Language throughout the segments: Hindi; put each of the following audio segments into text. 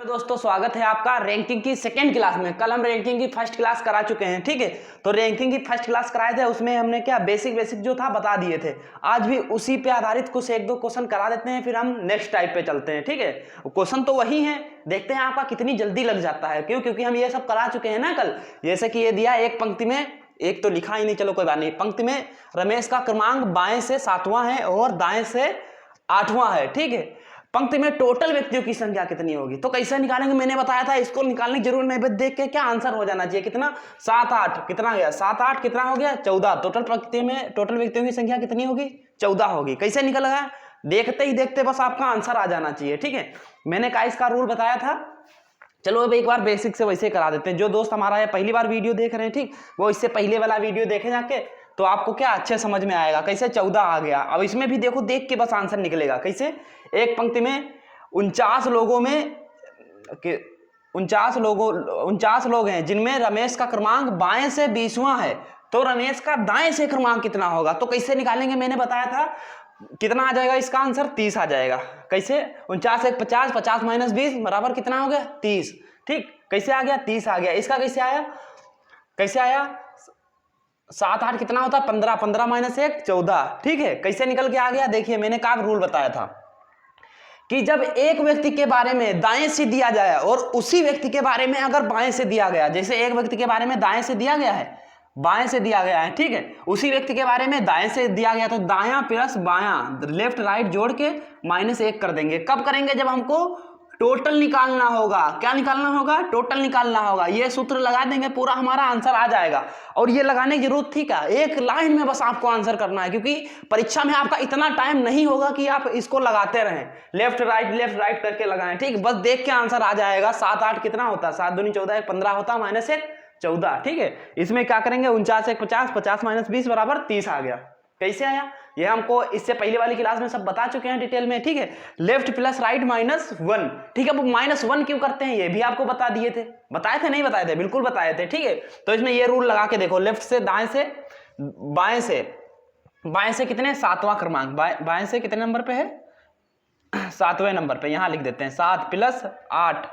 हेलो दोस्तों, स्वागत है आपका रैंकिंग की सेकेंड क्लास में। कल हम रैंकिंग की फर्स्ट क्लास करा चुके हैं, ठीक है। तो रैंकिंग की फर्स्ट क्लास कराए थे, उसमें हमने क्या बेसिक जो था बता दिए थे। आज भी उसी पे आधारित कुछ एक दो क्वेश्चन करा देते हैं, फिर हम नेक्स्ट टाइप पे चलते हैं, ठीक है। क्वेश्चन तो वही है, देखते हैं आपका कितनी जल्दी लग जाता है। क्यों? क्योंकि हम ये सब करा चुके हैं ना कल। जैसे कि ये दिया एक पंक्ति में, एक तो लिखा ही नहीं, चलो कोई बात नहीं। पंक्ति में रमेश का क्रमांक बाएं से 7वां है और दाएं से 8वां है, ठीक है। पंक्ति में टोटल व्यक्तियों की संख्या कितनी होगी, तो कैसे निकालेंगे मैंने बताया था। इसको निकालने की जरूरत नहीं, बस देख के क्या आंसर हो जाना चाहिए। कितना? 7 8 कितना गया? 7 8 कितना हो गया? 14। टोटल पंक्ति में टोटल व्यक्तियों की संख्या कितनी होगी? 14 होगी। कैसे निकल गया? देखते ही देखते बस आपका आंसर आ जाना चाहिए, ठीक है। मैंने का इसका रूल बताया था। चलो अब एक बार बेसिक से वैसे करा देते हैं। जो दोस्त हमारा ये पहली बार वीडियो देख रहे हैं, ठीक, वो इससे पहले वाला वीडियो देखे जाके, तो आपको क्या अच्छे समझ में आएगा। कैसे 14 आ गया। अब इसमें भी देखो, देख के बस आंसर निकलेगा। कैसे? एक पंक्ति में 49 लोगों में 49 लोग हैं, जिनमें रमेश का क्रमांक बाएं से 20वां है। तो रमेश का दाएं से क्रमांक कितना होगा, तो कैसे निकालेंगे मैंने बताया था। कितना आ जाएगा इसका आंसर? 30 आ जाएगा। कैसे? 49 1 50, 50 माइनस 20 बराबर कितना हो गया? 30। ठीक, कैसे आ गया? 30 आ गया। इसका कैसे आया? कैसे आया? 7 8 कितना होता है? 15, 15 माइनस 1 14। ठीक है, कैसे निकल के आ गया? देखिए मैंने क्या रूल बताया था कि जब एक व्यक्ति के बारे में दाएं से दिया जाए और उसी व्यक्ति के बारे में अगर बाएं से दिया गया, जैसे एक व्यक्ति के बारे में दाएं से दिया गया है, बाएं से दिया गया है, ठीक है, उसी व्यक्ति के बारे में दाएं से दिया गया, तो दायां प्लस बायां लेफ्ट राइट जोड़ के -1 कर देंगे। कब करेंगे? जब हमको टोटल निकालना होगा। क्या निकालना होगा? टोटल निकालना होगा। ये सूत्र लगा देंगे, पूरा हमारा आंसर आ जाएगा। और ये लगाने की जरूरत थी क्या? एक लाइन में बस आपको आंसर करना है, क्योंकि परीक्षा में आपका इतना टाइम नहीं होगा कि आप इसको लगाते रहें, लेफ्ट राइट करके लगाएं, ठीक। बस देख के आंसर आ जाएगा। 7 8 कितना होता है? 7 दूनी 14, 1 15 होता, -1 14। ठीक है, इसमें क्या करेंगे? 49 1 50, 50 माइनस 20 बराबर 30 आ गया। कैसे आया? ये हमको इससे पहले वाली क्लास में सब बता चुके हैं डिटेल में, ठीक है। लेफ्ट प्लस राइट -1, ठीक है। अब -1 क्यों करते हैं ये भी आपको बता दिए थे। बताए थे? नहीं बताए थे? बिल्कुल बताए थे, ठीक है। तो इसमें ये रूल लगा के देखो, लेफ्ट से दाएं से बाएं से कितने? 7वां क्रमांक। बाएं से कितने नंबर पे है? 7वें नंबर पे। यहां लिख देते हैं 7 प्लस 8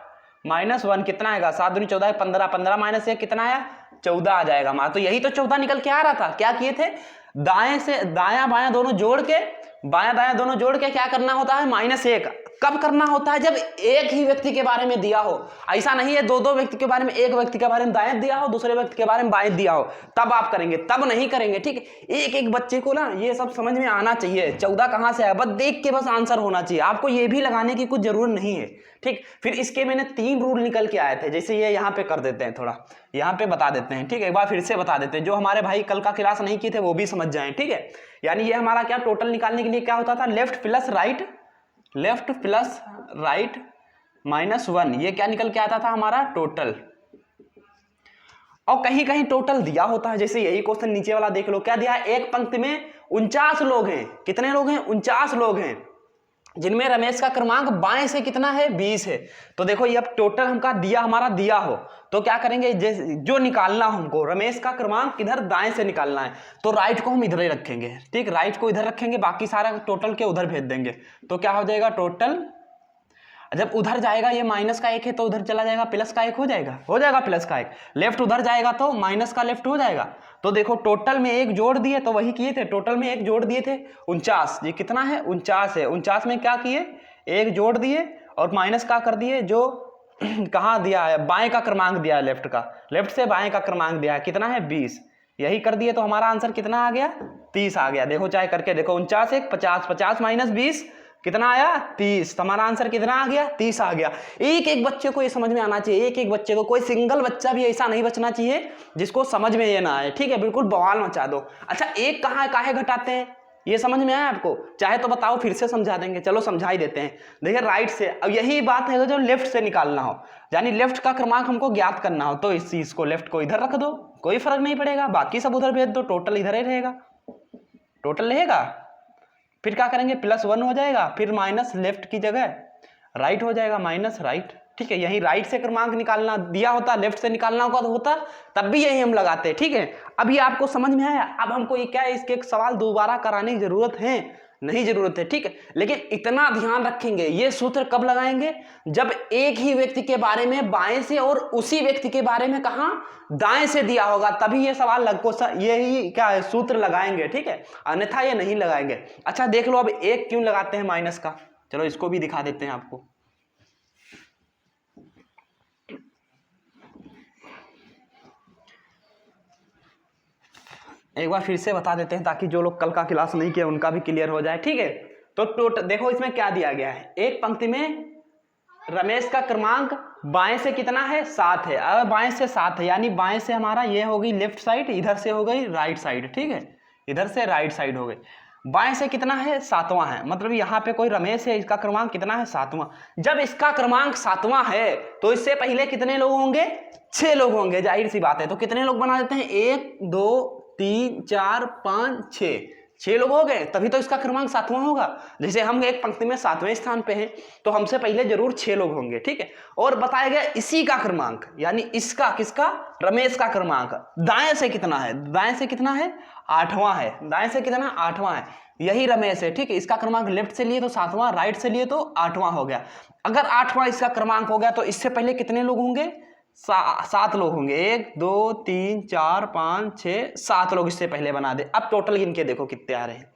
-1 कितना आएगा? 7 दूनी 14 15, 15 माइनस 1 कितना आया? 14 आ जाएगा हमारा। तो यही तो 14 निकल के आ रहा था। क्या किए थे? दाएं से दायां बायां दोनों जोड़ के, बायां दायां दोनों जोड़ के क्या करना होता है? -1। कब करना होता है? जब एक ही व्यक्ति के बारे में दिया हो। ऐसा नहीं है दो व्यक्ति के बारे में, एक व्यक्ति के बारे में दाएं दिया हो, दूसरे व्यक्ति के बारे में बाएं दिया हो, तब आप करेंगे, तब नहीं करेंगे, ठीक। एक बच्चे को ना ये सब समझ में आना चाहिए। 14 कहां से आया, बस देख के बस आंसर होना चाहिए। आपको ये भी लगाने की कुछ जरूरत नहीं है, ठीक। फिर इसके मैंने 3 रूल निकल के आए थे, जैसे ये यहाँ पे कर देते हैं, थोड़ा यहाँ पे बता देते हैं, ठीक है। एक बार फिर से बता देते हैं, जो हमारे भाई कल का क्लास नहीं किए थे वो भी समझ जाएं, ठीक है। यानी ये हमारा क्या टोटल निकालने के लिए क्या होता था? लेफ्ट प्लस राइट -1, ये क्या निकल के आता था हमारा? टोटल। और कहीं कहीं टोटल दिया होता है, जैसे यही क्वेश्चन नीचे वाला देख लो, क्या दिया है? एक पंक्ति में 49 लोग हैं। कितने लोग हैं? 49 लोग हैं, जिनमें रमेश का क्रमांक बाएं से कितना है? 20 है। तो देखो ये अब टोटल हमका हमारा दिया हो तो क्या करेंगे? जो निकालना हमको, रमेश का क्रमांक किधर? दाएं से निकालना है, तो राइट को हम इधर ही रखेंगे, ठीक। राइट को इधर रखेंगे, बाकी सारा टोटल के उधर भेज देंगे। तो क्या हो जाएगा? टोटल जब उधर जाएगा, ये माइनस का 1 है तो उधर चला जाएगा, प्लस का 1 हो जाएगा प्लस का 1। लेफ्ट उधर जाएगा तो माइनस का लेफ्ट हो जाएगा। तो देखो टोटल में 1 जोड़ दिए, तो वही किए थे, टोटल में 1 जोड़ दिए थे 49। ये कितना है? 49 है। 49 में क्या किए? 1 जोड़ दिए और माइनस का कर दिए, जो कहाँ दिया है? बाएं का क्रमांक दिया है, लेफ्ट से बाएं का क्रमांक दिया है, कितना है? 20। यही कर दिए तो हमारा आंसर कितना आ गया? 30 आ गया। देखो चाहे करके देखो, 49 1 50, 50 माइनस 20 कितना आया? 30। हमारा आंसर कितना आ गया? 30 आ गया। एक बच्चे को ये समझ में आना चाहिए, एक बच्चे को, कोई सिंगल बच्चा भी ऐसा नहीं बचना चाहिए जिसको समझ में ये ना आए, ठीक है। बिल्कुल बवाल मचा दो। अच्छा, एक कहाँ काहे घटाते हैं, ये समझ में आया आपको? चाहे तो बताओ, फिर से समझा देंगे। चलो समझा ही देते हैं। देखिए राइट से, अब यही बात है जो लेफ्ट से निकालना हो, यानी लेफ्ट का क्रमांक हमको ज्ञात करना हो, तो इस चीज को लेफ्ट को इधर रख दो, कोई फर्क नहीं पड़ेगा, बाकी सब उधर भेज दो, टोटल इधर ही रहेगा, टोटल रहेगा। फिर क्या करेंगे? +1 हो जाएगा, फिर माइनस लेफ्ट की जगह राइट हो जाएगा, माइनस राइट, ठीक है। यही राइट से क्रमांक निकालना दिया होता, लेफ्ट से निकालना होता, तब भी यही हम लगाते, ठीक है। अब ये आपको समझ में आया? अब हमको ये क्या है, इसके एक सवाल दोबारा कराने की जरूरत है नहीं जरूरत है, ठीक है। लेकिन इतना ध्यान रखेंगे, ये सूत्र कब लगाएंगे, जब एक ही व्यक्ति के बारे में बाएं से और उसी व्यक्ति के बारे में कहां दाएं से दिया होगा, तभी ये सवाल यही क्या है, सूत्र लगाएंगे, ठीक है, अन्यथा ये नहीं लगाएंगे। अच्छा देख लो अब एक क्यों लगाते हैं माइनस का, चलो इसको भी दिखा देते हैं आपको। एक बार फिर से बता देते हैं ताकि जो लोग कल का क्लास नहीं किया उनका भी क्लियर हो जाए, ठीक है। तो टोटल देखो इसमें क्या दिया गया है, एक पंक्ति में रमेश का क्रमांक बाएं से कितना है 7 है। अगर बाएं से 7 है यानी बाएं से हमारा ये हो गई लेफ्ट साइड, इधर से हो गई राइट साइड, ठीक है, इधर से राइट साइड हो गई। बाएं से कितना है 7वां है, मतलब यहाँ पे कोई रमेश है, इसका क्रमांक कितना है 7वां। जब इसका क्रमांक 7वां है तो इससे पहले कितने लोग होंगे, 6 लोग होंगे, जाहिर सी बात है। तो कितने लोग बना देते हैं, 1 2 3 4 5 6 लोग हो गए, तभी तो इसका क्रमांक 7वां होगा। जैसे हम एक पंक्ति में 7वें स्थान पे हैं तो हमसे पहले जरूर 6 लोग होंगे, ठीक है। और बताया गया इसी का क्रमांक, यानी इसका किसका, रमेश का क्रमांक दाएं से कितना है, दाएं से कितना है 8वां है, दाएं से कितना 8वां है, यही रमेश है, ठीक है। इसका क्रमांक लेफ्ट से लिए तो 7वां, राइट से लिए तो 8वां हो गया। अगर 8वां इसका क्रमांक हो गया तो इससे पहले कितने लोग होंगे, 7 लोग होंगे, 1 2 3 4 5 6 7 लोग इससे पहले बना दे। अब टोटल गिन के देखो कितने आ रहे हैं,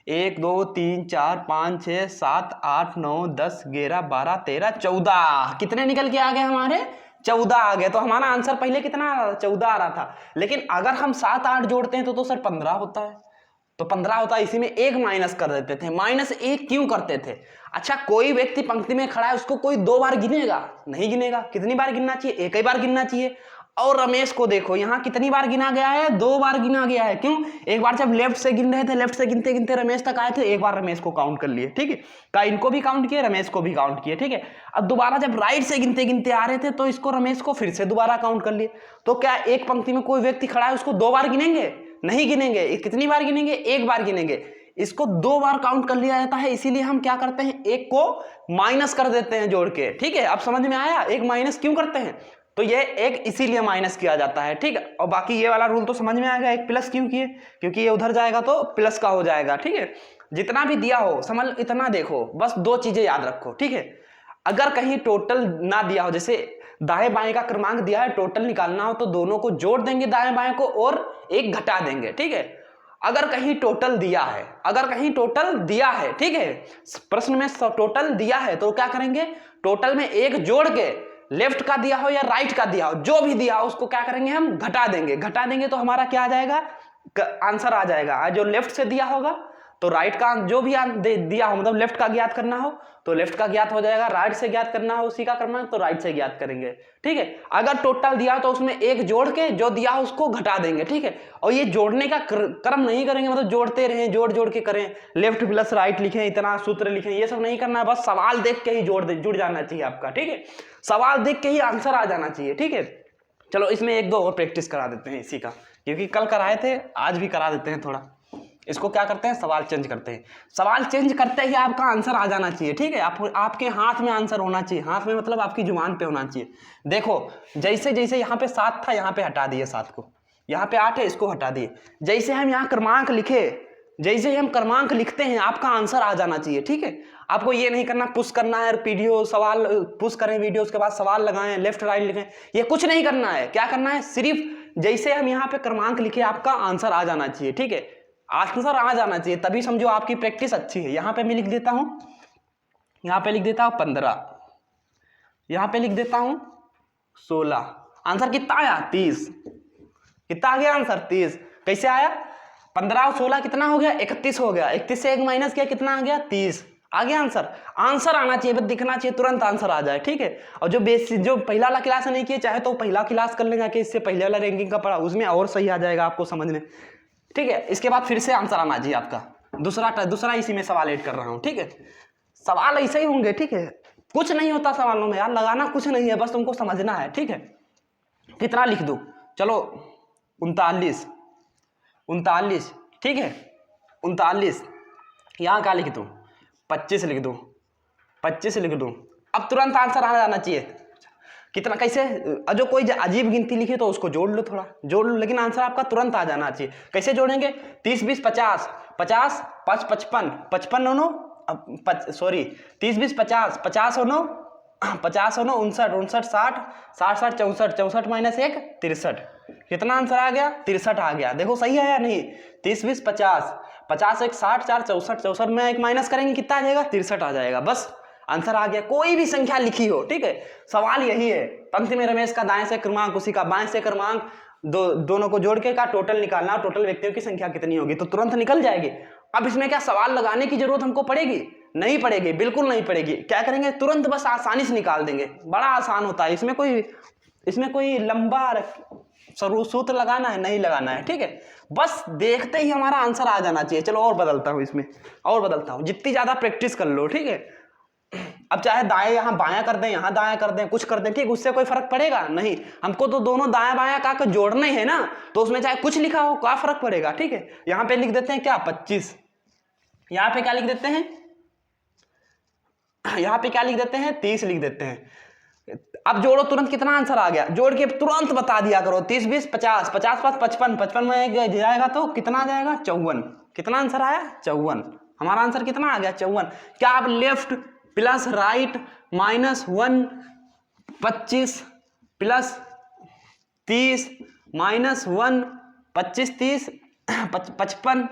1 2 3 4 5 6 7 8 9 10 11 12 13 14, कितने निकल के आ गए हमारे, 14 आ गए। तो हमारा आंसर पहले कितना आ रहा था, 14 आ रहा था। लेकिन अगर हम 7 8 जोड़ते हैं तो सर 15 होता है, तो 15 होता है, इसी में 1 माइनस कर देते थे। -1 क्यों करते थे, अच्छा कोई व्यक्ति पंक्ति में खड़ा है उसको कोई 2 बार गिनेगा, नहीं गिनेगा, कितनी बार गिनना चाहिए, 1 ही बार गिनना चाहिए। और रमेश को देखो यहाँ कितनी बार गिना गया है, 2 बार गिना गया है। क्यों, एक बार जब लेफ्ट से गिन रहे थे, लेफ्ट से गिनते गिनते रमेश तक आए थे, एक बार रमेश को काउंट कर लिए, ठीक है, का इनको भी काउंट किए, रमेश को भी काउंट किए, ठीक है। अब दोबारा जब राइट से गिनते गिनते आ रहे थे तो इसको रमेश को फिर से दोबारा काउंट कर लिए। तो क्या एक पंक्ति में कोई व्यक्ति खड़ा है उसको 2 बार गिनेंगे, नहीं गिनेंगे। कितनी बार गिनेंगे, 1 बार गिनेंगे। इसको 2 बार काउंट कर लिया जाता है, इसीलिए हम क्या करते हैं, 1 को माइनस कर देते हैं जोड़ के, ठीक है। अब समझ में आया 1 माइनस क्यों करते हैं, तो ये 1 इसीलिए माइनस किया जाता है, ठीक है। और बाकी ये वाला रूल तो समझ में आएगा, 1 प्लस क्यों किए, क्योंकि ये उधर जाएगा तो प्लस का हो जाएगा, ठीक है। जितना भी दिया हो समझ, इतना देखो, बस 2 चीजें याद रखो, ठीक है। अगर कहीं टोटल ना दिया हो, जैसे दाएं बाएं का क्रमांक दिया है, टोटल निकालना हो तो दोनों को जोड़ देंगे दाएं बाएं को और 1 घटा देंगे, ठीक है। अगर कहीं टोटल दिया है, अगर कहीं टोटल दिया है, ठीक है, प्रश्न में टोटल दिया है तो क्या करेंगे, टोटल में 1 जोड़ के लेफ्ट का दिया हो या राइट का दिया हो, जो भी दिया हो उसको क्या करेंगे, हम घटा देंगे। घटा देंगे तो हमारा क्या आ जाएगा, आंसर आ जाएगा। जो लेफ्ट से दिया होगा तो राइट का, जो भी दिया हो मतलब लेफ्ट का ज्ञात करना हो तो लेफ्ट का ज्ञात हो जाएगा, राइट से ज्ञात करना हो उसी का क्रमांक तो राइट से ज्ञात करेंगे, ठीक है। अगर टोटल दिया तो उसमें 1 जोड़ के जो दिया हो उसको घटा देंगे, ठीक है। और ये जोड़ने का क्रम नहीं करेंगे, मतलब जोड़ते रहें, जोड़ जोड़ के करें, लेफ्ट प्लस राइट लिखें, इतना सूत्र लिखें, ये सब नहीं करना है। बस सवाल देख के ही जुड़ जाना चाहिए आपका, ठीक है। सवाल देख के ही आंसर आ जाना चाहिए, ठीक है। चलो इसमें 1 2 और प्रैक्टिस करा देते हैं इसी का, क्योंकि कल कराए थे, आज भी करा देते हैं थोड़ा। इसको क्या करते हैं, सवाल चेंज करते हैं। सवाल चेंज करते ही आपका आंसर आ जाना चाहिए, ठीक है। आपके हाथ में आंसर होना चाहिए, हाथ में मतलब आपकी जुबान पे होना चाहिए। देखो जैसे जैसे यहाँ पे 7 था, यहाँ पे हटा दिए 7 को, यहाँ पे 8 है, इसको हटा दिए। जैसे हम यहाँ क्रमांक लिखे, जैसे हम क्रमांक लिखते हैं आपका आंसर आ जाना चाहिए, ठीक है। आपको ये नहीं करना पुश करना है, वीडियो सवाल पुश करें, वीडियो उसके बाद सवाल लगाएं, लेफ्ट राइट लिखें, ये कुछ नहीं करना है। क्या करना है, सिर्फ जैसे हम यहाँ पे क्रमांक लिखे आपका आंसर आ जाना चाहिए, ठीक है। आंसर आ जाना चाहिए, तभी समझो आपकी प्रैक्टिस अच्छी है। यहाँ पे मैं लिख देता हूँ, यहाँ पे लिख देता हूँ 15, यहाँ पे लिख देता हूँ 16। आंसर कितना आया, 30। कितना आ गया आंसर, 30। कैसे आया, 15 और 16 कितना हो गया, 31 हो गया। 31 से 1 माइनस किया, कितना आ गया, 30 आ गया आंसर। आंसर आना चाहिए, बस दिखना चाहिए, तुरंत आंसर आ जाए, ठीक है। और जो पहला वाला क्लास नहीं किया, चाहे तो पहला क्लास कर लें जाके, इससे पहले वाला रैंकिंग का पढ़ा, उसमें और सही आ जाएगा आपको समझने, ठीक है। इसके बाद फिर से आंसर आना चाहिए आपका। दूसरा इसी में सवाल ऐड कर रहा हूं, ठीक है। सवाल ऐसे ही होंगे, ठीक है। कुछ नहीं होता सवालों में यार, लगाना कुछ नहीं है, बस तुमको समझना है, ठीक है। कितना लिख दूं, चलो 39, ठीक है, 39। यहाँ क्या लिख दूं, 25 लिख दूं, 25 लिख दूं। अब तुरंत आंसर आ जाना चाहिए। कितना कैसे, जो कोई अजीब गिनती लिखे तो उसको जोड़ लो, थोड़ा जोड़ लो, लेकिन आंसर आपका तुरंत आ जाना चाहिए। कैसे जोड़ेंगे? 30 20 50, 50 5 55, 55 9 सॉरी 30 20 50, 50 9 50 9 59 59 60 60 60 64 64 माइनस 1 63। कितना आंसर आ गया? 63 आ गया। देखो सही है या नहीं? 30 20 50, 50 1 60 4 64 64 में एक माइनस करेंगे कितना आ जाएगा? 63 आ जाएगा। बस आंसर आ गया। कोई भी संख्या लिखी हो, ठीक है, सवाल यही है, पंक्ति में रमेश का दाएं से क्रमांक उसी का बाएं से क्रमांक, दोनों को जोड़ के का टोटल निकालना, टोटल व्यक्तियों की संख्या कितनी होगी, तो तुरंत निकल जाएगी। अब इसमें क्या सवाल लगाने की जरूरत हमको पड़ेगी? नहीं पड़ेगी, बिल्कुल नहीं पड़ेगी। क्या करेंगे? तुरंत बस आसानी से निकाल देंगे। बड़ा आसान होता है, इसमें कोई लंबा सूत्र लगाना है नहीं लगाना है, ठीक है, बस देखते ही हमारा आंसर आ जाना चाहिए। चलो और बदलता हूं, इसमें और बदलता हूं, जितनी ज्यादा प्रैक्टिस कर लो, ठीक है। अब चाहे दाएं यहाँ बायां कर दें, यहाँ दायां कर दें, कुछ कर दें, ठीक, उससे कोई फर्क पड़ेगा नहीं। हमको तो दोनों दायां बायां का जोड़ना ही है ना, तो उसमें चाहे कुछ लिखा हो, क्या फर्क पड़ेगा, ठीक है। यहाँ पे लिख देते हैं क्या? 25। यहाँ पे क्या लिख देते हैं? यहाँ पे क्या लिख देते हैं? 30 लिख देते हैं। अब जोड़ो, तुरंत कितना आंसर आ गया? जोड़ के तुरंत बता दिया करो। 30 20 50, 50 5 55, 55 में जाएगा तो कितना आ जाएगा? 54। कितना आंसर आया? 54। हमारा आंसर कितना आ गया? 54। क्या आप लेफ्ट प्लस राइट -1 25 प्लस 30 -1 25 30 55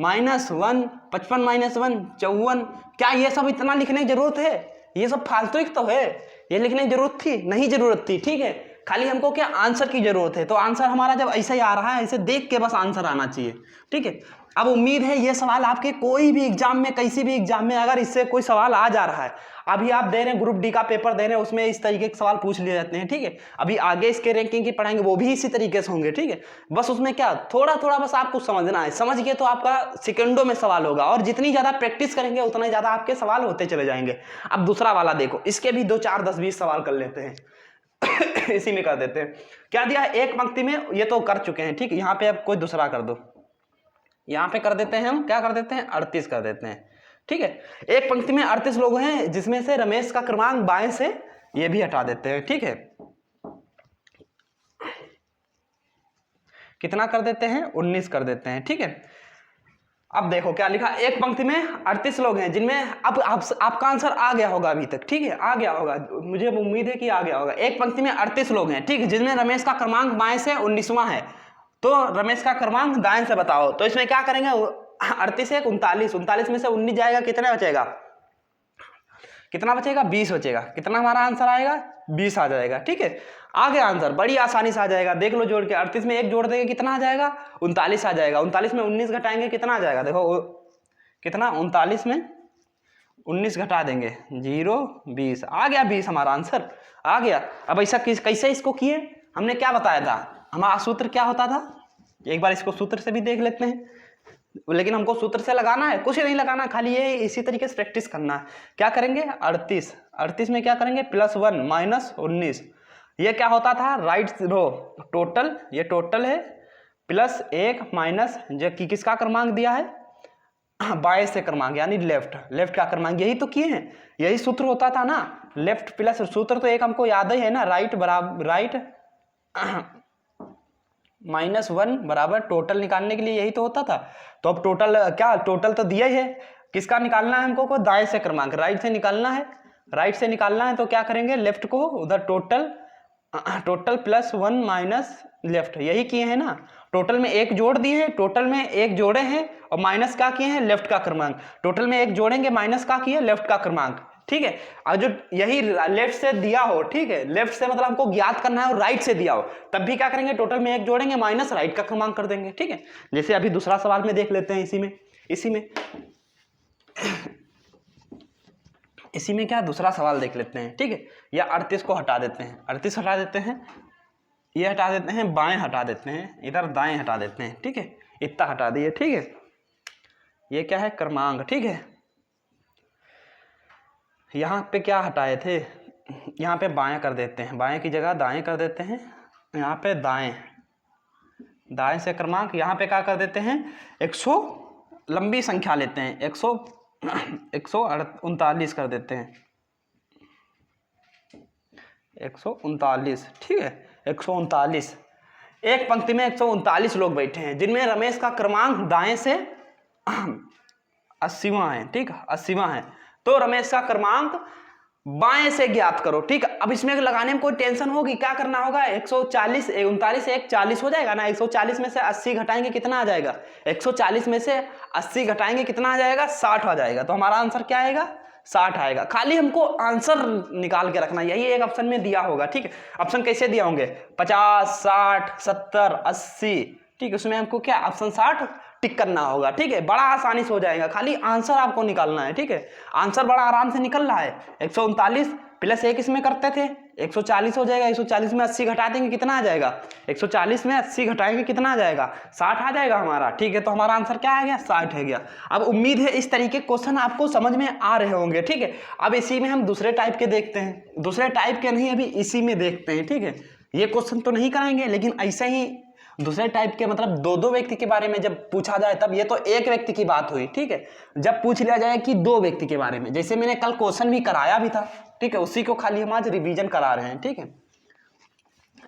-1 55 -1 54। क्या ये सब इतना लिखने की जरूरत है? ये सब फालतू तो है, ये लिखने की जरूरत थी? नहीं जरूरत थी, ठीक है। खाली हमको क्या आंसर की जरूरत है। तो आंसर हमारा जब ऐसे ही आ रहा है, ऐसे देख के बस आंसर आना चाहिए, ठीक है। अब उम्मीद है ये सवाल आपके कोई भी एग्जाम में, किसी भी एग्जाम में अगर इससे कोई सवाल आ जा रहा है, अभी आप दे रहे हैं ग्रुप डी का पेपर दे रहे हैं, उसमें इस तरीके के सवाल पूछ लिए जाते हैं, ठीक है। अभी आगे इसके रैंकिंग की पढ़ाएंगे, वो भी इसी तरीके से होंगे, ठीक है। बस उसमें क्या थोड़ा थोड़ा बस आपको समझना है, समझ के तो आपका सेकंडों में सवाल होगा, और जितनी ज्यादा प्रैक्टिस करेंगे उतना ही ज्यादा आपके सवाल होते चले जाएंगे। अब दूसरा वाला देखो, इसके भी 2 4 10 20 सवाल कर लेते हैं। इसी में कर देते हैं। क्या दिया है? एक पंक्ति में, ये तो कर चुके हैं, ठीक है। यहाँ पे अब कोई दूसरा कर दो, यहाँ पे कर देते हैं हम, क्या कर देते हैं? 38 कर देते हैं, ठीक है। एक पंक्ति में 38 लोग हैं, जिसमें से रमेश का क्रमांक बाएं से, ये भी हटा देते हैं, ठीक है। कितना कर देते हैं? 19 कर देते हैं, ठीक है। अब देखो क्या लिखा, एक पंक्ति में 38 लोग हैं, जिनमें अब आपका आंसर आ गया होगा अभी तक, ठीक है, आ गया होगा, मुझे उम्मीद है कि आ गया होगा। एक पंक्ति में 38 लोग हैं, ठीक है, जिनमें रमेश का क्रमांक बाएं से 19वां है, तो रमेश का क्रमांक दाएं से बताओ। तो इसमें क्या करेंगे? 38 1 39, 39 में से 19 जाएगा, कितना बचेगा? कितना बचेगा? 20 बचेगा। कितना हमारा आंसर आएगा? 20 आ जाएगा, ठीक है। आ गया आंसर, बड़ी आसानी से आ जाएगा, देख लो जोड़ के। 38 में 1 जोड़ देंगे, कितना आ जाएगा? 39 आ जाएगा। 39 में 19 घटाएंगे, कितना आ जाएगा? देखो कितना, 39 में 19 घटा देंगे, 0 20 आ गया। 20 हमारा आंसर आ गया। अब ऐसा कैसे इसको किए? हमने क्या बताया था? हमारा सूत्र क्या होता था? एक बार इसको सूत्र से भी देख लेते हैं, लेकिन हमको सूत्र से लगाना है, कुछ नहीं लगाना, खाली ये इसी तरीके से प्रैक्टिस करना है। क्या करेंगे? 38 में क्या करेंगे? +1 -19, ये क्या होता था? राइट रो टोटल, ये टोटल है, +1 माइनस जो कि किसका क्रमांक दिया है? बाएं से क्रमांक, यानी लेफ्ट का क्रमांक। यही तो किए हैं, यही सूत्र होता था ना, लेफ्ट प्लस सूत्र तो एक हमको याद ही है ना, राइट -1 बराबर टोटल निकालने के लिए यही तो होता था। तो अब टोटल क्या, टोटल तो दिया ही है, किसका निकालना है हमको? को दाएं से क्रमांक, राइट से निकालना है, राइट से निकालना है। तो क्या करेंगे? लेफ्ट को उधर टोटल +1 माइनस लेफ्ट, यही किए हैं ना। टोटल में 1 जोड़ दिए हैं, टोटल में 1 जोड़े हैं, और माइनस क्या किए हैं? लेफ्ट का क्रमांक। टोटल में 1 जोड़ेंगे, माइनस का किए? लेफ्ट का क्रमांक, ठीक है। और जो यही लेफ्ट से दिया हो, ठीक है, लेफ्ट से मतलब हमको ज्ञात करना है, और राइट से दिया हो, तब भी क्या करेंगे? टोटल में 1 जोड़ेंगे, माइनस राइट का क्रमांक कर देंगे, ठीक है। जैसे अभी दूसरा सवाल में देख लेते हैं, इसी में क्या दूसरा सवाल देख लेते हैं, ठीक है। या 38 को हटा देते हैं, 38 हटा देते हैं, ये हटा देते हैं, बाएं हटा देते हैं, इधर दाएं हटा देते हैं, ठीक है। इतना हटा दिए, ठीक है। ये क्या है? क्रमांक, ठीक है। यहाँ पे क्या हटाए थे? यहाँ पे बाएं कर देते हैं, बाएं की जगह दाएं कर देते हैं। यहाँ पे दाएं से क्रमांक, यहाँ पे क्या कर देते हैं? 100 लंबी संख्या लेते हैं, 139 कर देते हैं, 139, ठीक है 139। एक पंक्ति में 139 लोग बैठे हैं, जिनमें रमेश का क्रमांक दाएं से 80वां है, ठीक है 80वां है। तो रमेश का क्रमांक बाएं से ज्ञात करो, ठीक है। अब इसमें लगाने में कोई टेंशन होगी, क्या करना होगा, 140 39 से 140 हो जाएगा ना, 140 में से 80 घटाएंगे कितना आ जाएगा, 140 में से 80 घटाएंगे कितना आ जाएगा, 60 आ जाएगा। तो हमारा आंसर क्या आएगा, 60 आएगा। खाली हमको आंसर निकाल के रखना, यही एक ऑप्शन में दिया होगा, ठीक है। ऑप्शन कैसे दिया होंगे, 50 60 70 80, ठीक है। उसमें हमको क्या ऑप्शन 60 टिक करना होगा, ठीक है। बड़ा आसानी से हो जाएगा, खाली आंसर आपको निकालना है, ठीक है। आंसर बड़ा आराम से निकल रहा है। 139 प्लस 1 इसमें करते थे 140 हो जाएगा, 140 में 80 घटा देंगे कितना आ जाएगा, 140 में 80 घटाएंगे कितना आ जाएगा, 60 आ जाएगा हमारा, ठीक है। तो हमारा आंसर क्या आ गया, 60 है गया। अब उम्मीद है इस तरीके क्वेश्चन आपको समझ में आ रहे होंगे, ठीक है। अब इसी में हम दूसरे टाइप के देखते हैं, दूसरे टाइप के नहीं, अभी इसी में देखते हैं, ठीक है। ये क्वेश्चन तो नहीं कराएंगे, लेकिन ऐसे ही दूसरे टाइप के, मतलब दो व्यक्ति के बारे में जब पूछा जाए तब, ये तो एक व्यक्ति की बात हुई, ठीक है। जब पूछ लिया जाए कि 2 व्यक्ति के बारे में, जैसे मैंने कल क्वेश्चन भी कराया भी था, ठीक है, उसी को खाली हम आज रिवीजन करा रहे हैं, ठीक है।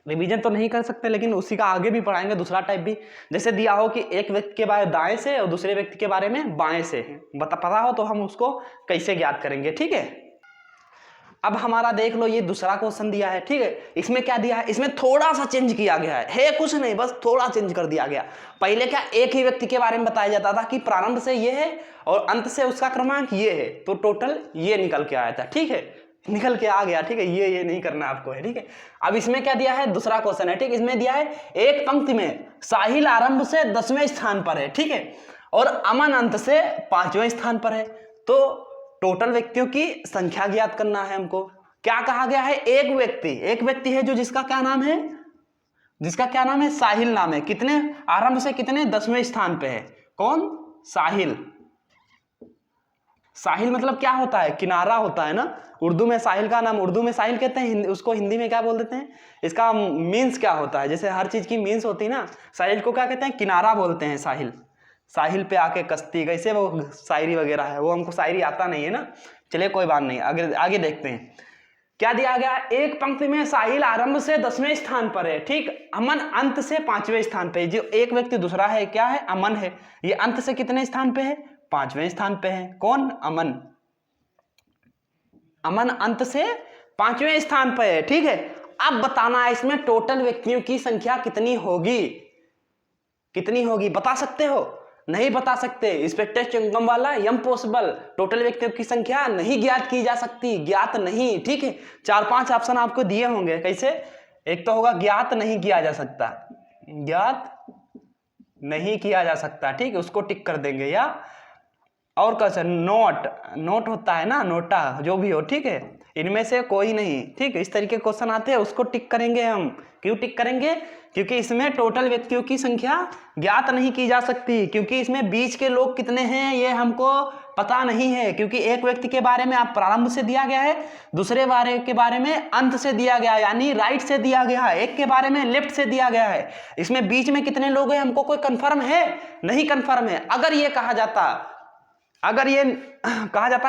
रिवीजन तो नहीं कर सकते, लेकिन उसी का आगे भी पढ़ाएंगे दूसरा टाइप भी। जैसे दिया हो कि एक व्यक्ति के बारे में दाएं से और दूसरे व्यक्ति के बारे में बाएं से पता हो तो हम उसको कैसे ज्ञात करेंगे, ठीक है। अब हमारा देख लो, ये दूसरा क्वेश्चन दिया है, ठीक है। इसमें क्या दिया है, इसमें थोड़ा सा चेंज किया गया है कुछ नहीं, बस थोड़ा चेंज कर दिया गया। पहले क्या एक ही व्यक्ति के बारे में बताया जाता था कि प्रारंभ से ये है और अंत से उसका क्रमांक ये है, तो टोटल ये निकल के आया था, ठीक है, निकल के आ गया, ठीक है। ये नहीं करना आपको है, ठीक है। अब इसमें क्या दिया है, दूसरा क्वेश्चन है, ठीक। इसमें दिया है एक पंक्ति में साहिल आरंभ से 10वें स्थान पर है, ठीक है, और अमन अंत से 5वें स्थान पर है। तो टोटल व्यक्तियों की संख्या ज्ञात करना है हमको। क्या कहा गया है, एक व्यक्ति है जो जिसका क्या नाम है, साहिल नाम है। कितने आरंभ से कितने 10वें स्थान पे है, कौन, साहिल। साहिल मतलब क्या होता है, किनारा होता है ना। उर्दू में साहिल का नाम, उर्दू में साहिल कहते हैं, उसको हिंदी में क्या बोल देते हैं, इसका मीन्स क्या होता है, जैसे हर चीज की मीन्स होती है ना, साहिल को क्या कहते हैं, किनारा बोलते हैं। साहिल पे आके कश्ती, कैसे वो शायरी वगैरह है, वो हमको शायरी आता नहीं है ना। चलिए कोई बात नहीं, आगे देखते हैं क्या दिया गया। एक पंक्ति में साहिल आरंभ से 10वें स्थान पर है, ठीक, अमन अंत से 5वें स्थान पे है। जो एक व्यक्ति दूसरा है क्या है, अमन है, ये अंत से कितने स्थान पे है, 5वें स्थान पे है। कौन, अमन अंत से 5वें स्थान पे है, ठीक है। अब बताना है इसमें टोटल व्यक्तियों की संख्या कितनी होगी, बता सकते हो, नहीं बता सकते, इंस्पेक्टर चंगम वाला इम्पॉसिबल। टोटल व्यक्तियों की संख्या नहीं ज्ञात की जा सकती, ज्ञात नहीं, ठीक है। 4-5 ऑप्शन आपको दिए होंगे, कैसे, एक तो होगा ज्ञात नहीं किया जा सकता, ठीक है, उसको टिक कर देंगे। या और कैसे, नोट होता है ना, नोटा जो भी हो, ठीक है, इनमें से कोई नहीं, ठीक है। इस तरीके के क्वेश्चन आते हैं, उसको टिक करेंगे हम। क्यों टिक करेंगे, क्योंकि इसमें टोटल व्यक्तियों की संख्या ज्ञात नहीं की जा सकती, क्योंकि इसमें बीच के लोग कितने हैं ये हमको पता नहीं है, क्योंकि एक व्यक्ति के बारे में आप प्रारंभ से दिया गया है, दूसरे के बारे में अंत से दिया गया है, यानी राइट से दिया गया है, एक के बारे में लेफ्ट से दिया गया है। इसमें बीच में कितने लोग हैं हमको कोई कंफर्म है नहीं, कंफर्म है। अगर ये कहा जाता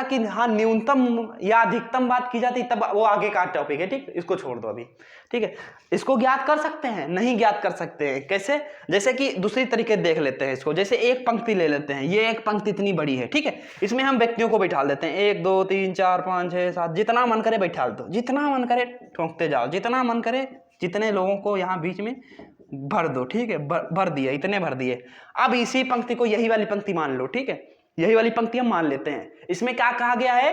कि हाँ न्यूनतम या अधिकतम बात की जाती, तब वो आगे का टॉपिक है, ठीक, इसको छोड़ दो अभी, ठीक है। इसको ज्ञात कर सकते हैं, नहीं ज्ञात कर सकते हैं, कैसे, जैसे कि दूसरी तरीके देख लेते हैं इसको। जैसे एक पंक्ति ले लेते हैं, ये एक पंक्ति इतनी बड़ी है, ठीक है, इसमें हम व्यक्तियों को बैठा देते हैं, 1 2 3 4 5 6 7, जितना मन करे बैठा दो, जितना मन करे ठोंकते जाओ, जितना मन करे, जितने लोगों को यहाँ बीच में भर दो, ठीक है, भर दिए, इतने भर दिए। अब इसी पंक्ति को यही वाली पंक्ति मान लो, ठीक है, यही वाली पंक्ति हम मान लेते हैं। इसमें क्या कहा गया है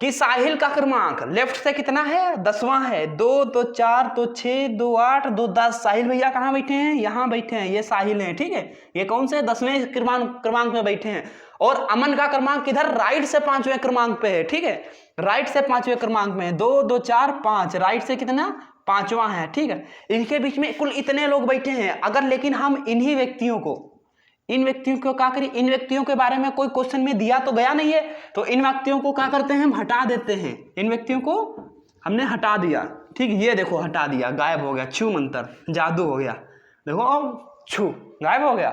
कि साहिल का क्रमांक लेफ्ट से कितना है, 10वां है, 2 2 4 2 6 2 8 2 10। साहिल भैया कहाँ बैठे हैं, यहाँ बैठे हैं, ये साहिल हैं, ठीक है। ये कौन से 10वें क्रमांक में बैठे हैं। और अमन का क्रमांक किधर, राइट से 5वें क्रमांक पे है, ठीक है, राइट से 5वें क्रमांक में 2 2 4 5, राइट से कितना, 5वां है, ठीक है। इनके बीच में कुल इतने लोग बैठे हैं। अगर लेकिन हम इन व्यक्तियों को क्या करें, इन व्यक्तियों के बारे में कोई क्वेश्चन में दिया तो गया नहीं है, तो इन व्यक्तियों को क्या करते हैं, हम हटा देते हैं। इन व्यक्तियों को हमने हटा दिया, ठीक, ये देखो हटा दिया, गायब हो गया, छू मंत्र, जादू हो गया, देखो छू गायब हो गया।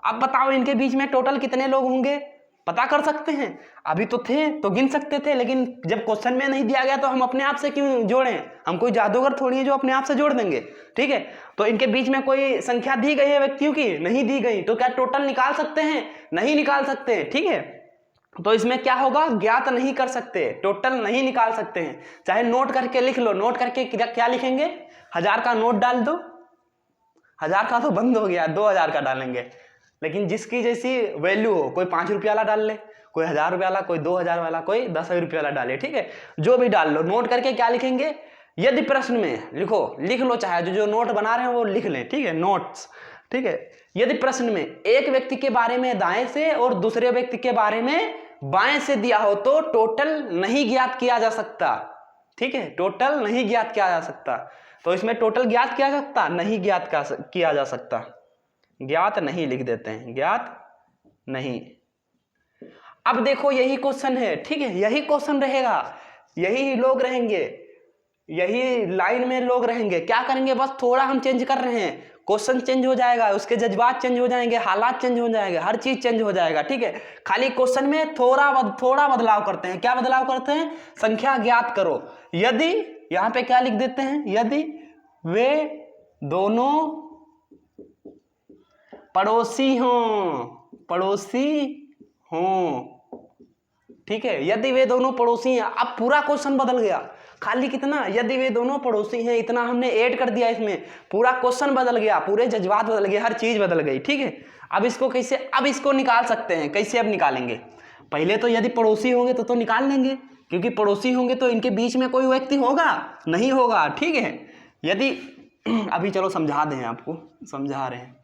अब बताओ इनके बीच में टोटल कितने लोग होंगे, पता कर सकते हैं। अभी तो थे तो गिन सकते थे, लेकिन जब क्वेश्चन में नहीं दिया गया तो हम अपने आप से क्यों जोड़ें? हम कोई जादूगर थोड़ी है जो अपने आप से जोड़ देंगे। ठीक है, तो इनके बीच में कोई संख्या दी गई है व्यक्तियों की? नहीं दी गई। तो क्या टोटल निकाल सकते हैं? नहीं निकाल सकते। ठीक है, तो इसमें क्या होगा? ज्ञात नहीं कर सकते, टोटल नहीं निकाल सकते हैं। चाहे नोट करके लिख लो, नोट करके क्या लिखेंगे? 1000 का नोट डाल दो। 1000 का तो बंद हो गया, 2000 का डालेंगे। लेकिन जिसकी जैसी वैल्यू हो, कोई 5 रुपये वाला डाल ले, कोई 1000 रुपये वाला, कोई 2000 वाला, कोई 10 रुपये वाला डाले। ठीक है, जो भी डाल लो। नोट करके क्या लिखेंगे? यदि प्रश्न में लिख लो, चाहे जो नोट बना रहे हैं वो लिख लें। ठीक है, नोट्स। ठीक है, यदि प्रश्न में एक व्यक्ति के बारे में दाएं से और दूसरे व्यक्ति के बारे में बाएं से दिया हो तो टोटल नहीं ज्ञात किया जा सकता। ठीक है, टोटल नहीं ज्ञात किया जा सकता। तो इसमें टोटल ज्ञात किया जा सकता? नहीं ज्ञात किया जा सकता। ज्ञात नहीं लिख देते हैं, ज्ञात नहीं। अब देखो यही क्वेश्चन है। ठीक है, यही क्वेश्चन रहेगा, यही लोग रहेंगे, यही लाइन में लोग रहेंगे। क्या करेंगे? बस थोड़ा हम चेंज कर रहे हैं, क्वेश्चन चेंज हो जाएगा, उसके जज्बात चेंज हो जाएंगे, हालात चेंज हो जाएंगे, हर चीज चेंज हो जाएगा। ठीक है, खाली क्वेश्चन में थोड़ा बदलाव करते हैं। क्या बदलाव करते हैं? संख्या ज्ञात करो। यदि, यहां पे क्या लिख देते हैं? यदि वे दोनों पड़ोसी हों। ठीक है, यदि वे दोनों पड़ोसी हैं। अब पूरा क्वेश्चन बदल गया। खाली कितना? यदि वे दोनों पड़ोसी हैं, इतना हमने ऐड कर दिया इसमें, पूरा क्वेश्चन बदल गया, पूरे जज्बात बदल गए, हर चीज बदल गई। ठीक है, अब इसको निकाल सकते हैं। कैसे अब निकालेंगे? पहले तो यदि पड़ोसी होंगे तो निकाल लेंगे, क्योंकि पड़ोसी होंगे तो इनके बीच में कोई व्यक्ति होगा? नहीं होगा। ठीक है, यदि अभी चलो समझा दें, आपको समझा रहे हैं।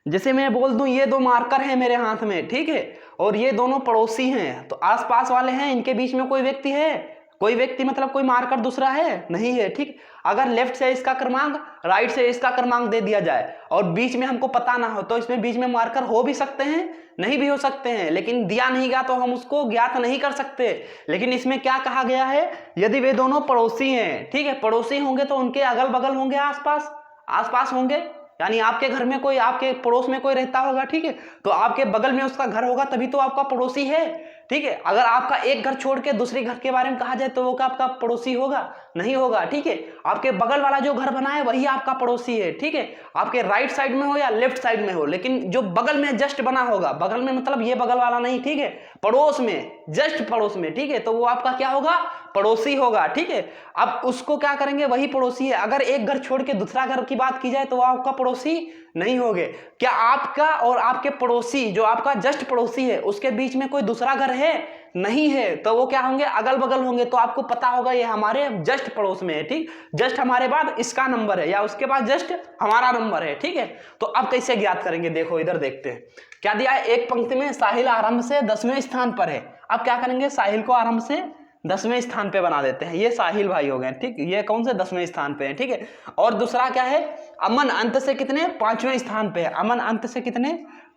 जैसे मैं बोल दूं ये 2 मार्कर हैं मेरे हाथ में, ठीक है, और ये दोनों पड़ोसी हैं, तो आसपास वाले हैं, इनके बीच में कोई व्यक्ति है? कोई व्यक्ति मतलब कोई मार्कर दूसरा है? नहीं है। ठीक, अगर लेफ्ट से इसका क्रमांक, राइट से इसका क्रमांक दे दिया जाए और बीच में हमको पता ना हो, तो इसमें बीच में मार्कर हो भी सकते हैं, नहीं भी हो सकते हैं, लेकिन दिया नहीं गया तो हम उसको ज्ञात नहीं कर सकते। लेकिन इसमें क्या कहा गया है? यदि वे दोनों पड़ोसी हैं। ठीक है, पड़ोसी होंगे तो उनके अगल बगल होंगे, आसपास होंगे, यानी आपके घर में कोई, आपके पड़ोस में कोई रहता होगा। ठीक है, तो आपके बगल में उसका घर होगा, तभी तो आपका पड़ोसी है। ठीक है, अगर आपका एक घर छोड़ के दूसरे घर के बारे में कहा जाए तो वो क्या आपका पड़ोसी होगा? नहीं होगा। ठीक है, आपके बगल वाला जो घर बना है वही आपका पड़ोसी है। ठीक है, आपके राइट साइड में हो या लेफ्ट साइड में हो, लेकिन जो बगल में जस्ट बना होगा, बगल में मतलब ये बगल वाला नहीं, ठीक है, पड़ोस में, जस्ट पड़ोस में, ठीक है, तो वो आपका क्या होगा? पड़ोसी होगा। ठीक है, अब उसको क्या करेंगे? वही पड़ोसी है। अगर एक घर छोड़ के दूसरा घर की बात की जाए तो वो आपका पड़ोसी नहीं होगे। क्या आपका और आपके पड़ोसी, जो आपका जस्ट पड़ोसी है, उसके बीच में कोई दूसरा घर है? नहीं है, तो वो क्या होंगे? अगल बगल होंगे। तो आपको पता होगा ये हमारे जस्ट पड़ोस में है। ठीक, जस्ट हमारे बाद इसका नंबर है या उसके बाद जस्ट हमारा नंबर है। ठीक है, तो अब कैसे ज्ञात करेंगे? देखो इधर देखते हैं क्या दिया है। एक पंक्ति में साहिल आरंभ से 10वें स्थान पर है। अब क्या करेंगे? साहिल को आरंभ से 10वें स्थान पे बना देते हैं। ये साहिल भाई हो गए। ठीक, ये कौन से 10वें स्थान पे है? ठीक है, और दूसरा क्या है? अमन अंत से कितने? 5वें स्थान पे है। अमन अंत से कितने?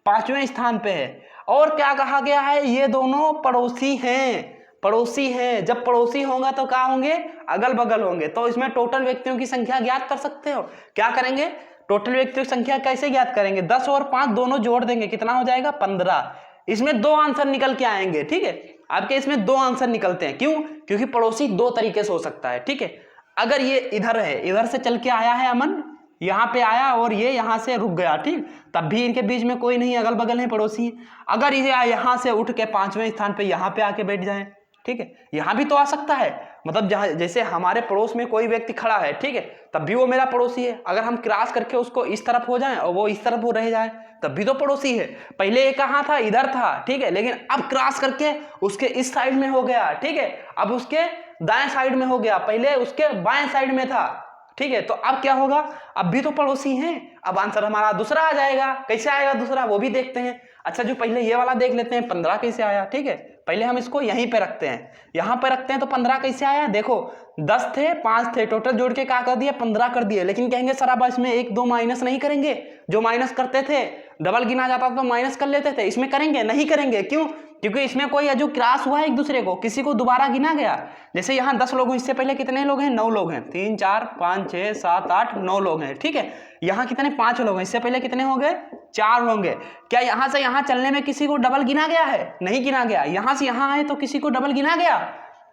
5वें स्थान पे है। और क्या कहा गया है? ये दोनों पड़ोसी हैं। जब पड़ोसी होगा तो क्या होंगे? अगल बगल होंगे। तो इसमें टोटल व्यक्तियों की संख्या ज्ञात कर सकते हो। क्या करेंगे? टोटल व्यक्तियों की संख्या कैसे ज्ञात करेंगे? 10 और 5 दोनों जोड़ देंगे, कितना हो जाएगा? 15। इसमें 2 आंसर निकल के आएंगे। ठीक है, आपके इसमें 2 आंसर निकलते हैं। क्यों? क्योंकि पड़ोसी 2 तरीके से हो सकता है। ठीक है, अगर ये इधर है, इधर से चल के आया है अमन, यहाँ पे आया और ये यहाँ से रुक गया, ठीक, तब भी इनके बीच में कोई नहीं, अगल बगल है, पड़ोसी। अगर ये यहाँ से उठ के 5वें स्थान पे यहाँ पे आके बैठ जाए, ठीक है, यहाँ भी तो आ सकता है। मतलब जहाँ, जैसे हमारे पड़ोस में कोई व्यक्ति खड़ा है, ठीक है, तब भी वो मेरा पड़ोसी है। अगर हम क्रॉस करके उसको इस तरफ हो जाएं और वो इस तरफ वो रह जाए, तब भी तो पड़ोसी है। पहले ये कहाँ था? इधर था, ठीक है, लेकिन अब क्रॉस करके उसके इस साइड में हो गया, ठीक है, अब उसके दाएं साइड में हो गया, पहले उसके बाएं साइड में था, ठीक है, तो अब क्या होगा? अब भी तो पड़ोसी हैं। अब आंसर हमारा दूसरा आ जाएगा। कैसे आएगा दूसरा, वो भी देखते हैं। अच्छा, जो पहले ये वाला देख लेते हैं, 15 कैसे आया। ठीक है, पहले हम इसको यहीं पे रखते हैं, यहाँ पे रखते हैं, तो 15 कैसे आया? देखो 10 थे, 5 थे, टोटल जोड़ के क्या कर दिया? 15 कर दिए। लेकिन कहेंगे सर अब इसमें 1 2 माइनस नहीं करेंगे, जो माइनस करते थे डबल गिना जाता तो माइनस कर लेते थे, इसमें करेंगे नहीं करेंगे, क्यों? क्योंकि इसमें कोई जो क्रॉस हुआ है एक दूसरे को, किसी को दोबारा गिना गया। जैसे यहाँ 10 लोग हैं, इससे पहले कितने लोग हैं? 9 लोग हैं, 3 4 5 6 7 8 9 लोग हैं, ठीक है। यहाँ कितने? 5 लोग हैं, इससे पहले कितने हो गए? 4 होंगे। क्या यहाँ से यहाँ चलने में किसी को डबल गिना गया है? नहीं गिना गया। यहाँ से यहाँ आए तो किसी को डबल गिना गया?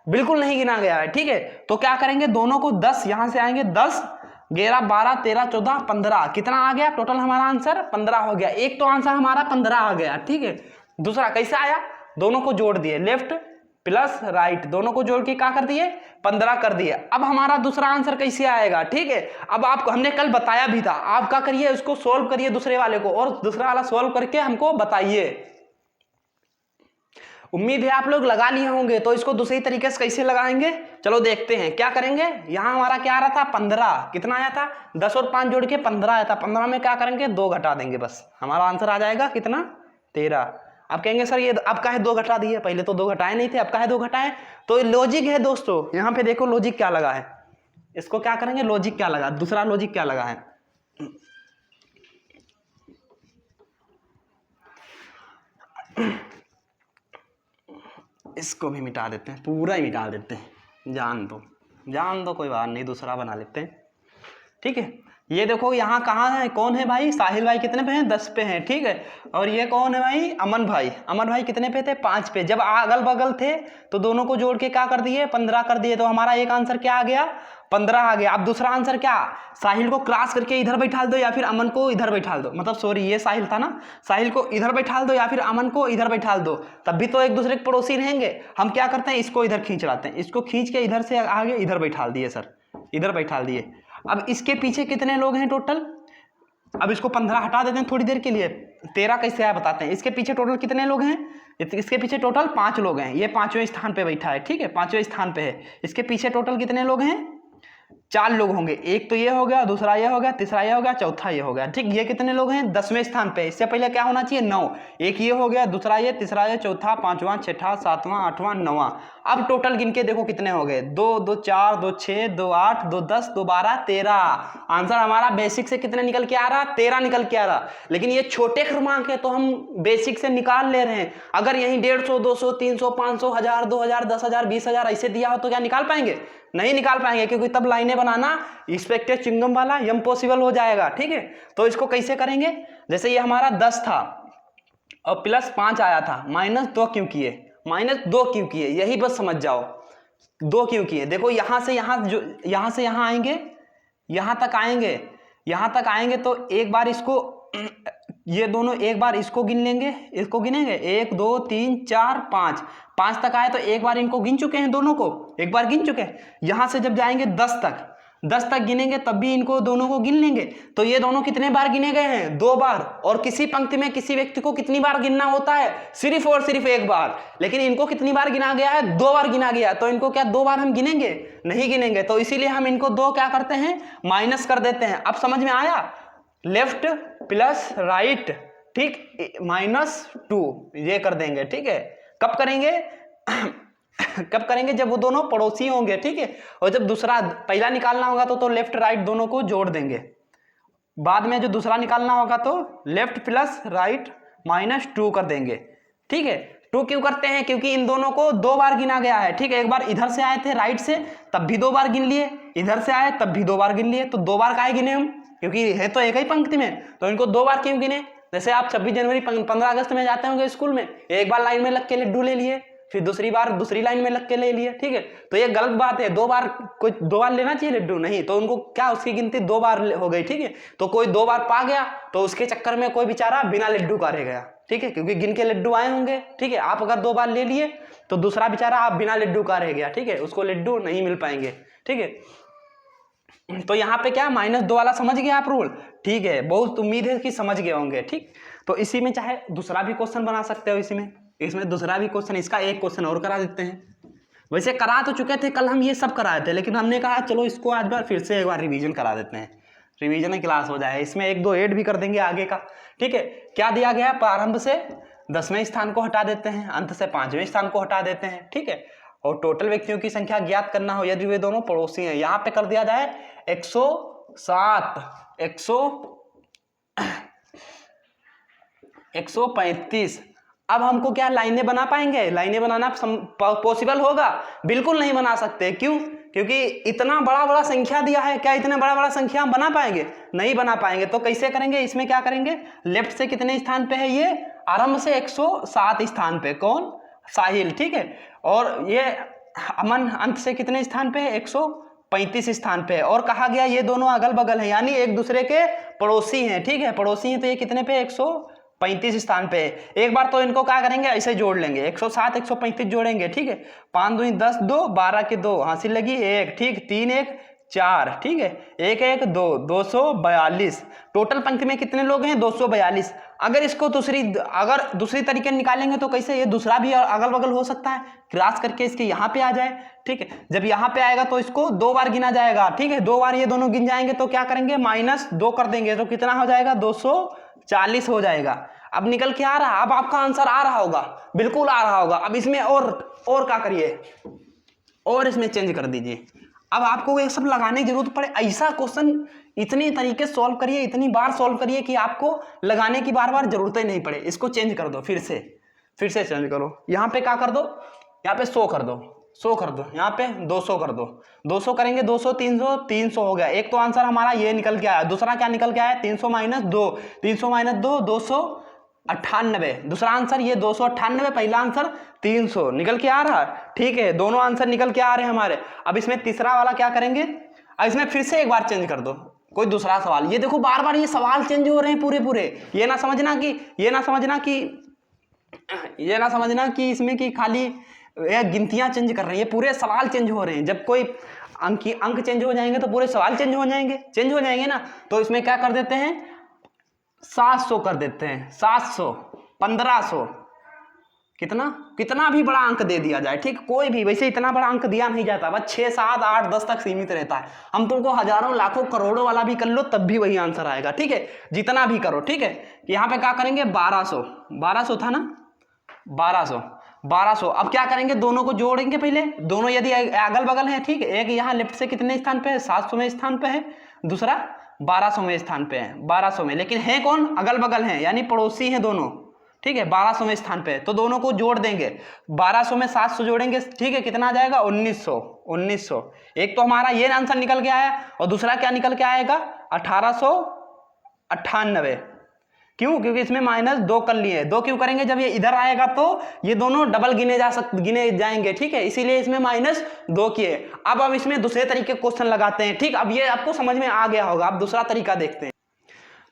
बिल्कुल नहीं गिना गया है, ठीक है। तो क्या करेंगे, दोनों को 10, यहाँ से आएंगे 10 11 12 13 14 15, कितना आ गया टोटल हमारा आंसर? 15 हो गया। एक तो आंसर हमारा 15 आ गया, ठीक है। दूसरा कैसे आया? दोनों को जोड़ दिए, लेफ्ट प्लस राइट दोनों को जोड़ के क्या कर दिए? 15 कर दिए। अब हमारा दूसरा आंसर कैसे आएगा, ठीक है। अब आपको हमने कल बताया भी था, आप क्या करिए, उसको सोल्व करिए दूसरे वाले को, और दूसरा वाला सोल्व करके हमको बताइए। उम्मीद है आप लोग लगा लिए होंगे। तो इसको दूसरी तरीके से कैसे लगाएंगे, चलो देखते हैं। क्या करेंगे, यहाँ हमारा क्या आ रहा था? 15, कितना आया था? 10 और 5 जोड़ के 15 आया था। 15 में क्या करेंगे? 2 घटा देंगे, बस हमारा आंसर आ जाएगा कितना? 13। अब कहेंगे सर ये अब काहे 2 घटा दिए, पहले तो 2 घटाए नहीं थे, अब काहे 2 घटाए? तो लॉजिक है दोस्तों, यहाँ पे देखो लॉजिक क्या लगा है। इसको क्या करेंगे, लॉजिक क्या लगा, दूसरा लॉजिक क्या लगा है। इसको भी मिटा देते हैं, पूरा ही मिटा देते हैं, जान दो कोई बात नहीं, दूसरा बना लेते हैं, ठीक है। ये देखो यहाँ कहाँ है, कौन है भाई? साहिल भाई कितने पे हैं? 10 पे हैं, ठीक है। और ये कौन है भाई? अमन भाई कितने पे थे? 5 पे। जब अगल बगल थे तो दोनों को जोड़ के क्या कर दिए? 15 कर दिए। तो हमारा एक आंसर क्या आ गया? 15 आ गया। अब दूसरा आंसर क्या? साहिल को क्रॉस करके इधर बैठा दो या फिर अमन को इधर बैठा दो, मतलब सॉरी ये साहिल था ना, साहिल को इधर बैठा दो या फिर अमन को इधर बैठा दो, तब भी तो एक दूसरे के पड़ोसी रहेंगे। हम क्या करते हैं, इसको इधर खींच लाते हैं, इसको खींच के इधर से आगे इधर बैठा दिए सर, इधर बैठा दिए। अब इसके पीछे कितने लोग हैं टोटल? अब इसको 15 हटा देते हैं थोड़ी देर के लिए, 13 कैसे आया बताते हैं। इसके पीछे टोटल कितने लोग हैं? इसके पीछे टोटल 5 लोग हैं, ये 5वें स्थान पे बैठा है, ठीक है, 5वें स्थान पे है। इसके पीछे टोटल कितने लोग हैं? 4 लोग होंगे। एक तो ये हो गया, दूसरा ये हो गया, तीसरा ये हो गया, चौथा ये हो गया, ठीक। ये कितने लोग हैं? 10वें स्थान पे। इससे पहले क्या होना चाहिए? 9। एक ये हो गया, दूसरा ये, तीसरा ये, चौथा, 5वां, 6ठा, 7वां, 8वां, 9वां। अब टोटल गिन के देखो कितने हो गए? 2 2 4 2 6 2 8 2 10 2 12 13। आंसर हमारा बेसिक से कितने निकल के आ रहा? 13 निकल के आ रहा। लेकिन ये छोटे क्रमांक है तो हम बेसिक से निकाल ले रहे हैं। अगर यहीं 150 200 300 500 1000 2000 10000 20000 ऐसे दिया हो तो क्या निकाल पाएंगे? नहीं निकाल पाएंगे, क्योंकि तब लाइनें बनाना एक्सपेक्टेड चिंगम वाला इम्पॉसिबल हो जाएगा, ठीक है। तो इसको कैसे करेंगे, जैसे ये हमारा 10 था और प्लस 5 आया था, -2 क्यों किए? -2 क्यों किए, यही बस समझ जाओ। 2 क्यों किए? देखो यहाँ से यहाँ आएंगे, यहाँ तक आएंगे तो एक बार इसको ये दोनों एक बार इसको गिन लेंगे, इसको गिनेंगे 1 2 3 4 5 तक आए तो एक बार इनको गिन चुके हैं, दोनों को एक बार गिन चुके हैं। यहाँ से जब जाएंगे 10 तक गिनेंगे तब भी इनको दोनों को गिन लेंगे। तो ये दोनों कितने बार गिने गए हैं? 2 बार। और किसी पंक्ति में किसी व्यक्ति को कितनी बार गिनना होता है? सिर्फ और सिर्फ 1 बार। लेकिन इनको कितनी बार गिना गया है? 2 बार गिना गया। तो इनको क्या 2 बार हम गिनेंगे? नहीं गिनेंगे। तो इसीलिए हम इनको 2 क्या करते हैं? माइनस कर देते हैं। अब समझ में आया? लेफ्ट प्लस राइट, ठीक, -2 ये कर देंगे, ठीक है। कब करेंगे? कब करेंगे? जब वो दोनों पड़ोसी होंगे, ठीक है। और जब दूसरा पहला निकालना होगा तो लेफ्ट राइट दोनों को जोड़ देंगे। बाद में जो दूसरा निकालना होगा तो लेफ्ट प्लस राइट -2 कर देंगे, ठीक है। 2 क्यों करते हैं? क्योंकि इन दोनों को 2 बार गिना गया है, ठीक है। एक बार इधर से आए थे राइट से, तब भी 2 बार गिन लिए, इधर से आए तब भी 2 बार गिन लिए। तो 2 बार काहे गिने हम? क्योंकि है तो एक ही पंक्ति में, तो इनको 2 बार क्यों गिने? जैसे आप 26 जनवरी 15 अगस्त में जाते होंगे स्कूल में, एक बार लाइन में लग के लड्डू ले लिए, फिर दूसरी बार दूसरी लाइन में लग के ले लिए, ठीक है। तो ये गलत बात है। 2 बार कोई 2 बार लेना चाहिए लड्डू? नहीं। तो उनको क्या उसकी गिनती 2 बार हो गई, ठीक है। तो कोई 2 बार पा गया तो उसके चक्कर में कोई बेचारा बिना लड्डू का रह गया, ठीक है, क्योंकि गिन के लड्डू आए होंगे, ठीक है। आप अगर 2 बार ले लिए तो दूसरा बेचारा आप बिना लड्डू का रह गया, ठीक है, उसको लड्डू नहीं मिल पाएंगे, ठीक है। तो यहाँ पे क्या -2 वाला समझ गए आप रूल? ठीक है, बहुत उम्मीद है कि समझ गए होंगे, ठीक। तो इसी में चाहे दूसरा भी क्वेश्चन बना सकते हो, इसमें दूसरा भी क्वेश्चन, इसका एक क्वेश्चन और करा देते हैं। वैसे करा तो चुके थे कल हम ये सब कराए थे, लेकिन हमने कहा चलो इसको आज बार फिर से एक बार रिवीजन करा देते हैं, रिवीजन क्लास हो जाए। इसमें 1-2 ऐड भी कर देंगे आगे का, ठीक है। क्या दिया गया? प्रारंभ से 10वें स्थान को हटा देते हैं, अंत से 5वें स्थान को हटा देते हैं, ठीक है। और टोटल व्यक्तियों की संख्या ज्ञात करना हो यदि वे दोनों पड़ोसी हैं। यहाँ पे कर दिया जाए 107 135। अब हमको क्या लाइनें बना पाएंगे? लाइनें बनाना पॉसिबल होगा? बिल्कुल नहीं बना सकते। क्यों? क्योंकि इतना बड़ा बड़ा संख्या दिया है, क्या इतने बड़ा बड़ा संख्या हम बना पाएंगे? नहीं बना पाएंगे। तो कैसे करेंगे? इसमें क्या करेंगे? लेफ्ट से कितने स्थान पे है ये? आरंभ से 107 स्थान पे। कौन? साहिल, ठीक है। और ये अमन अंत से कितने स्थान पे है? 135 स्थान पे है। और कहा गया ये दोनों अगल बगल हैं, यानी एक दूसरे के पड़ोसी हैं, ठीक है, पड़ोसी हैं। तो ये कितने पे? 135 स्थान पे है। एक बार तो इनको क्या करेंगे? ऐसे जोड़ लेंगे, 107 135 जोड़ेंगे, ठीक है। 5 दूनी 10, 2 12 के 2, हासिल लगी 1, ठीक, 3 1 4, ठीक है, 1 1 2, 242। टोटल पंक्ति में कितने लोग हैं? 242। अगर इसको दूसरी तरीके निकालेंगे तो कैसे? ये दूसरा भी अगल बगल हो सकता है, क्रॉस करके इसके यहाँ पे आ जाए, ठीक है। जब यहाँ पे आएगा तो इसको 2 बार गिना जाएगा, ठीक है। 2 बार ये दोनों गिन जाएंगे तो क्या करेंगे? -2 कर देंगे, तो कितना हो जाएगा? 240 हो जाएगा। अब निकल के आ रहा, अब आपका आंसर आ रहा होगा, बिल्कुल आ रहा होगा। अब इसमें और क्या करिए? और इसमें चेंज कर दीजिए। अब आपको ये सब लगाने की जरूरत पड़े, ऐसा क्वेश्चन इतनी तरीके सॉल्व करिए, इतनी बार सॉल्व करिए कि आपको लगाने की बार बार जरूरत ही नहीं पड़े। इसको चेंज कर दो, फिर से चेंज करो। यहाँ पे क्या कर दो? यहाँ पे 100 कर दो, 100 कर दो, यहाँ पे 200 कर दो, 200 करेंगे, 200 300 300 हो गया। एक तो आंसर हमारा ये निकल के आया। दूसरा क्या निकल के आया? 300 - 2, 300 - 2 298। दूसरा आंसर ये 298, पहला आंसर 300 निकल के आ रहा, ठीक है। दोनों आंसर निकल के आ रहे हैं हमारे। अब इसमें तीसरा वाला क्या करेंगे? अब इसमें फिर से एक बार चेंज कर दो, कोई दूसरा सवाल। ये देखो बार बार ये सवाल चेंज हो रहे हैं पूरे। ये ना समझना कि इसमें कि खाली गिनतियां चेंज कर रही है, पूरे सवाल चेंज हो रहे हैं। जब कोई अंक चेंज हो जाएंगे तो पूरे सवाल चेंज हो जाएंगे ना। तो इसमें क्या कर देते हैं? 700 कर देते हैं, 700 1500, कितना भी बड़ा अंक दे दिया जाए, ठीक। कोई भी, वैसे इतना बड़ा अंक दिया नहीं जाता, बस 6 7 8 10 तक सीमित रहता है। हम तुमको हजारों लाखों करोड़ों वाला भी कर लो तब भी वही आंसर आएगा, ठीक है। जितना भी करो, ठीक है। यहाँ पे क्या करेंगे? 1200 था ना, 1200। अब क्या करेंगे? दोनों को जोड़ेंगे पहले। दोनों यदि अगल बगल है, ठीक है। एक यहाँ लेफ्ट से कितने स्थान पे है? 700वें स्थान पे है। दूसरा 1200वें स्थान पे है, 1200 में। लेकिन है कौन? अगल बगल हैं, यानी पड़ोसी हैं दोनों, ठीक है। 1200वें स्थान पे है, तो दोनों को जोड़ देंगे। 1200 में 700 जोड़ेंगे, ठीक है। कितना आ जाएगा? 1900। एक तो हमारा ये आंसर निकल के आया, और दूसरा क्या निकल के आएगा? 1898। क्यों? क्योंकि इसमें -2 कर लिए। 2 क्यों करेंगे? जब ये इधर आएगा तो ये दोनों डबल गिने जाएंगे, ठीक है। इसीलिए इसमें -2 किए। अब इसमें दूसरे तरीके क्वेश्चन लगाते हैं, ठीक। अब ये आपको समझ में आ गया होगा। अब दूसरा तरीका देखते हैं।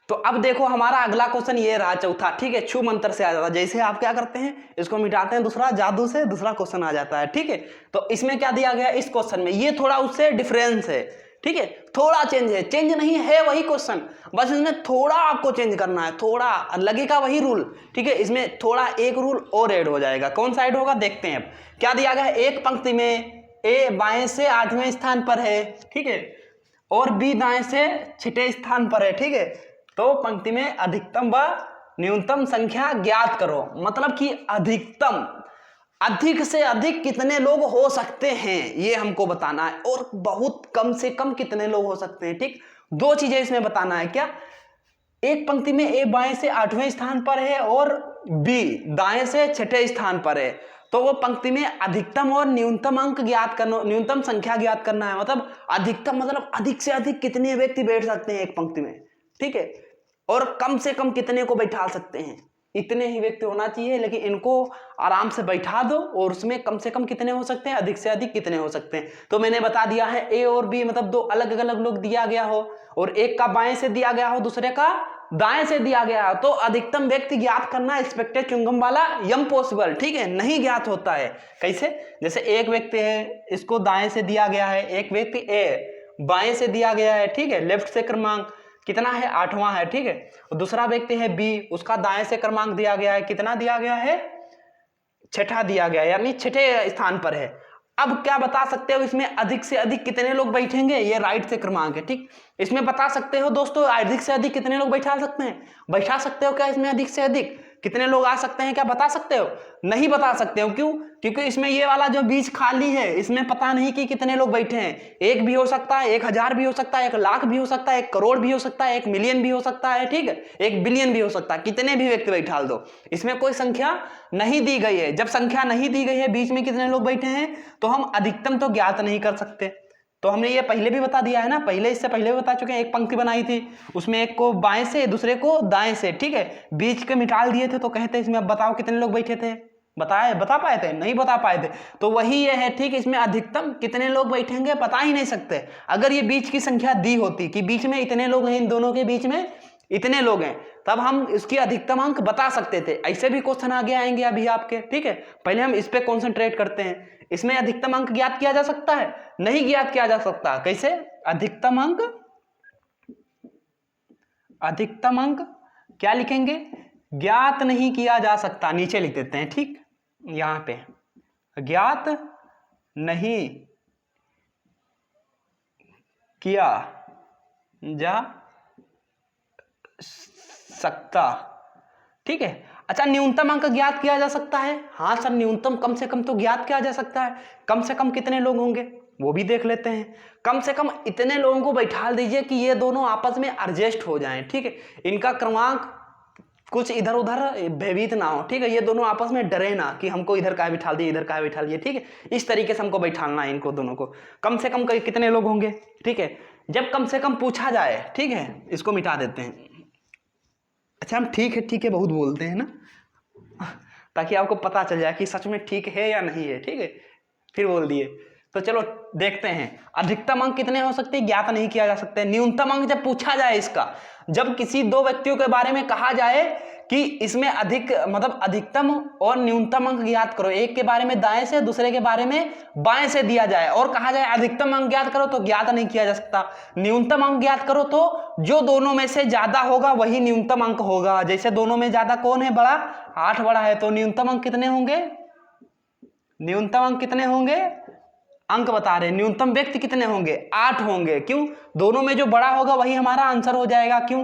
तो अब देखो हमारा अगला क्वेश्चन ये रहा, चौथा, ठीक है। छू मंत्र से आ जाता है। जैसे आप क्या करते हैं? इसको मिटाते हैं, दूसरा जादू से दूसरा क्वेश्चन आ जाता है, ठीक है। तो इसमें क्या दिया गया इस क्वेश्चन में? ये थोड़ा उससे डिफरेंस है, ठीक है। थोड़ा चेंज है, चेंज नहीं है वही क्वेश्चन, बस इसमें थोड़ा आपको चेंज करना है, थोड़ा लगेगा वही रूल, ठीक है। इसमें थोड़ा एक रूल और ऐड हो जाएगा। कौन सा ऐड होगा? देखते हैं। अब क्या दिया गया है? एक पंक्ति में ए बाएं से 8वें स्थान पर है, ठीक है, और बी दाएं से 6ठे स्थान पर है, ठीक है। तो पंक्ति में अधिकतम व न्यूनतम संख्या ज्ञात करो। मतलब कि अधिक से अधिक कितने लोग हो सकते हैं ये हमको बताना है, और बहुत कम से कम कितने लोग हो सकते हैं, ठीक। 2 चीजें इसमें बताना है। क्या? एक पंक्ति में ए बाएं से 8वें स्थान पर है और बी दाएं से 6ठे स्थान पर है, तो वो पंक्ति में अधिकतम और न्यूनतम अंक ज्ञात करना, न्यूनतम संख्या ज्ञात करना है। मतलब अधिकतम मतलब अधिक से अधिक कितने व्यक्ति बैठ सकते हैं एक पंक्ति में, ठीक है, और कम से कम कितने को बैठा सकते हैं, इतने ही व्यक्ति होना चाहिए। लेकिन इनको आराम से बैठा दो, और उसमें कम से कम कितने हो सकते हैं, अधिक से अधिक कितने हो सकते हैं। तो मैंने बता दिया है ए और बी मतलब 2 अलग अलग लोग दिया गया हो, और एक का बाएं से दिया गया हो, दूसरे का दाएं से दिया गया हो, तो अधिकतम व्यक्ति ज्ञात करना एक्सपेक्टेड चुंगम वाला इम्पॉसिबल, ठीक है, नहीं ज्ञात होता है। कैसे? जैसे एक व्यक्ति है, इसको दाएं से दिया गया है, एक व्यक्ति ए बाएं से दिया गया है, ठीक है, लेफ्ट से क्रमांक कितना है? 8वां है, ठीक है। और दूसरा व्यक्ति है बी, उसका दाएं से क्रमांक दिया गया है, कितना दिया गया है? 6ठा दिया गया है, यानी 6ठे स्थान पर है। अब क्या बता सकते हो इसमें अधिक से अधिक कितने लोग बैठेंगे? ये राइट से क्रमांक है, ठीक। इसमें बता सकते हो दोस्तों अधिक से अधिक कितने लोग बैठा सकते हैं? बैठा सकते हो क्या इसमें अधिक से अधिक? कितने लोग आ सकते हैं, क्या बता सकते हो? नहीं बता सकते हो। क्यों? क्योंकि इसमें ये वाला जो बीच खाली है इसमें पता नहीं कि कितने लोग बैठे हैं। 1 भी हो सकता है, 1000 भी हो सकता है, 1 लाख भी हो सकता है, 1 करोड़ भी हो सकता है, 1 मिलियन भी हो सकता है, ठीक है, 1 बिलियन भी हो सकता है। कितने भी व्यक्ति बैठा दो, इसमें कोई संख्या नहीं दी गई है। जब संख्या नहीं दी गई है बीच में कितने लोग बैठे हैं, तो हम अधिकतम तो ज्ञात नहीं कर सकते। तो हमने ये पहले भी बता दिया है ना, पहले इससे पहले भी बता चुके हैं। एक पंक्ति बनाई थी, उसमें एक को बाएं से दूसरे को दाएं से, ठीक है, बीच के मिटाल दिए थे, तो कहते इसमें अब बताओ कितने लोग बैठे थे, बता पाए थे? नहीं बता पाए थे। तो वही ये है, ठीक, इसमें अधिकतम कितने लोग बैठेंगे बता ही नहीं सकते। अगर ये बीच की संख्या दी होती कि बीच में इतने लोग हैं, इन दोनों के बीच में इतने लोग हैं, तब हम इसकी अधिकतम अंक बता सकते थे। ऐसे भी क्वेश्चन आगे आएंगे अभी आपके, ठीक है। पहले हम इस पे कॉन्सेंट्रेट करते हैं। इसमें अधिकतम अंक ज्ञात किया जा सकता है? नहीं ज्ञात किया जा सकता। कैसे? अधिकतम अंक क्या लिखेंगे? ज्ञात नहीं किया जा सकता। नीचे लिख देते हैं, ठीक, यहां पे ज्ञात नहीं किया जा सकता, ठीक है। अच्छा, न्यूनतम अंक ज्ञात किया जा सकता है? हाँ सर, न्यूनतम कम से कम तो ज्ञात किया जा सकता है। कम से कम कितने लोग होंगे वो भी देख लेते हैं। कम से कम इतने लोगों को बैठा दीजिए कि ये दोनों आपस में एडजस्ट हो जाएं, ठीक है, इनका क्रमांक कुछ इधर उधर भयभीत ना हो, ठीक है, ये दोनों आपस में डरे ना कि हमको इधर का बैठा दिए, इधर का बैठा दिए, ठीक है। इस तरीके से हमको बैठाना है इनको दोनों को। कम से कम कितने लोग होंगे, ठीक है। जब कम से कम पूछा जाए, ठीक है, इसको मिटा देते हैं। अच्छा, हम ठीक है बहुत बोलते हैं ना, ताकि आपको पता चल जाए कि सच में ठीक है या नहीं है, ठीक है, फिर बोल दिए। तो चलो देखते हैं, अधिकतम अंक कितने हो सकते हैं, ज्ञात नहीं किया जा सकते। न्यूनतम अंक जब पूछा जाए इसका, जब किसी दो व्यक्तियों के बारे में कहा जाए कि इसमें अधिकतम और न्यूनतम अंक ज्ञात करो, एक के बारे में दाएं से, दूसरे के बारे में बाएं से दिया जाए, और कहा जाए अधिकतम अंक ज्ञात करो, तो ज्ञात नहीं किया जा सकता। न्यूनतम अंक ज्ञात करो तो जो दोनों में से ज्यादा होगा वही न्यूनतम अंक होगा। जैसे दोनों में ज्यादा कौन है, बड़ा? 8 बड़ा है, तो न्यूनतम अंक कितने होंगे? न्यूनतम अंक कितने होंगे? अंक बता रहे, न्यूनतम व्यक्ति कितने होंगे? 8 होंगे। क्यों? दोनों में जो बड़ा होगा वही हमारा आंसर हो जाएगा। क्यों?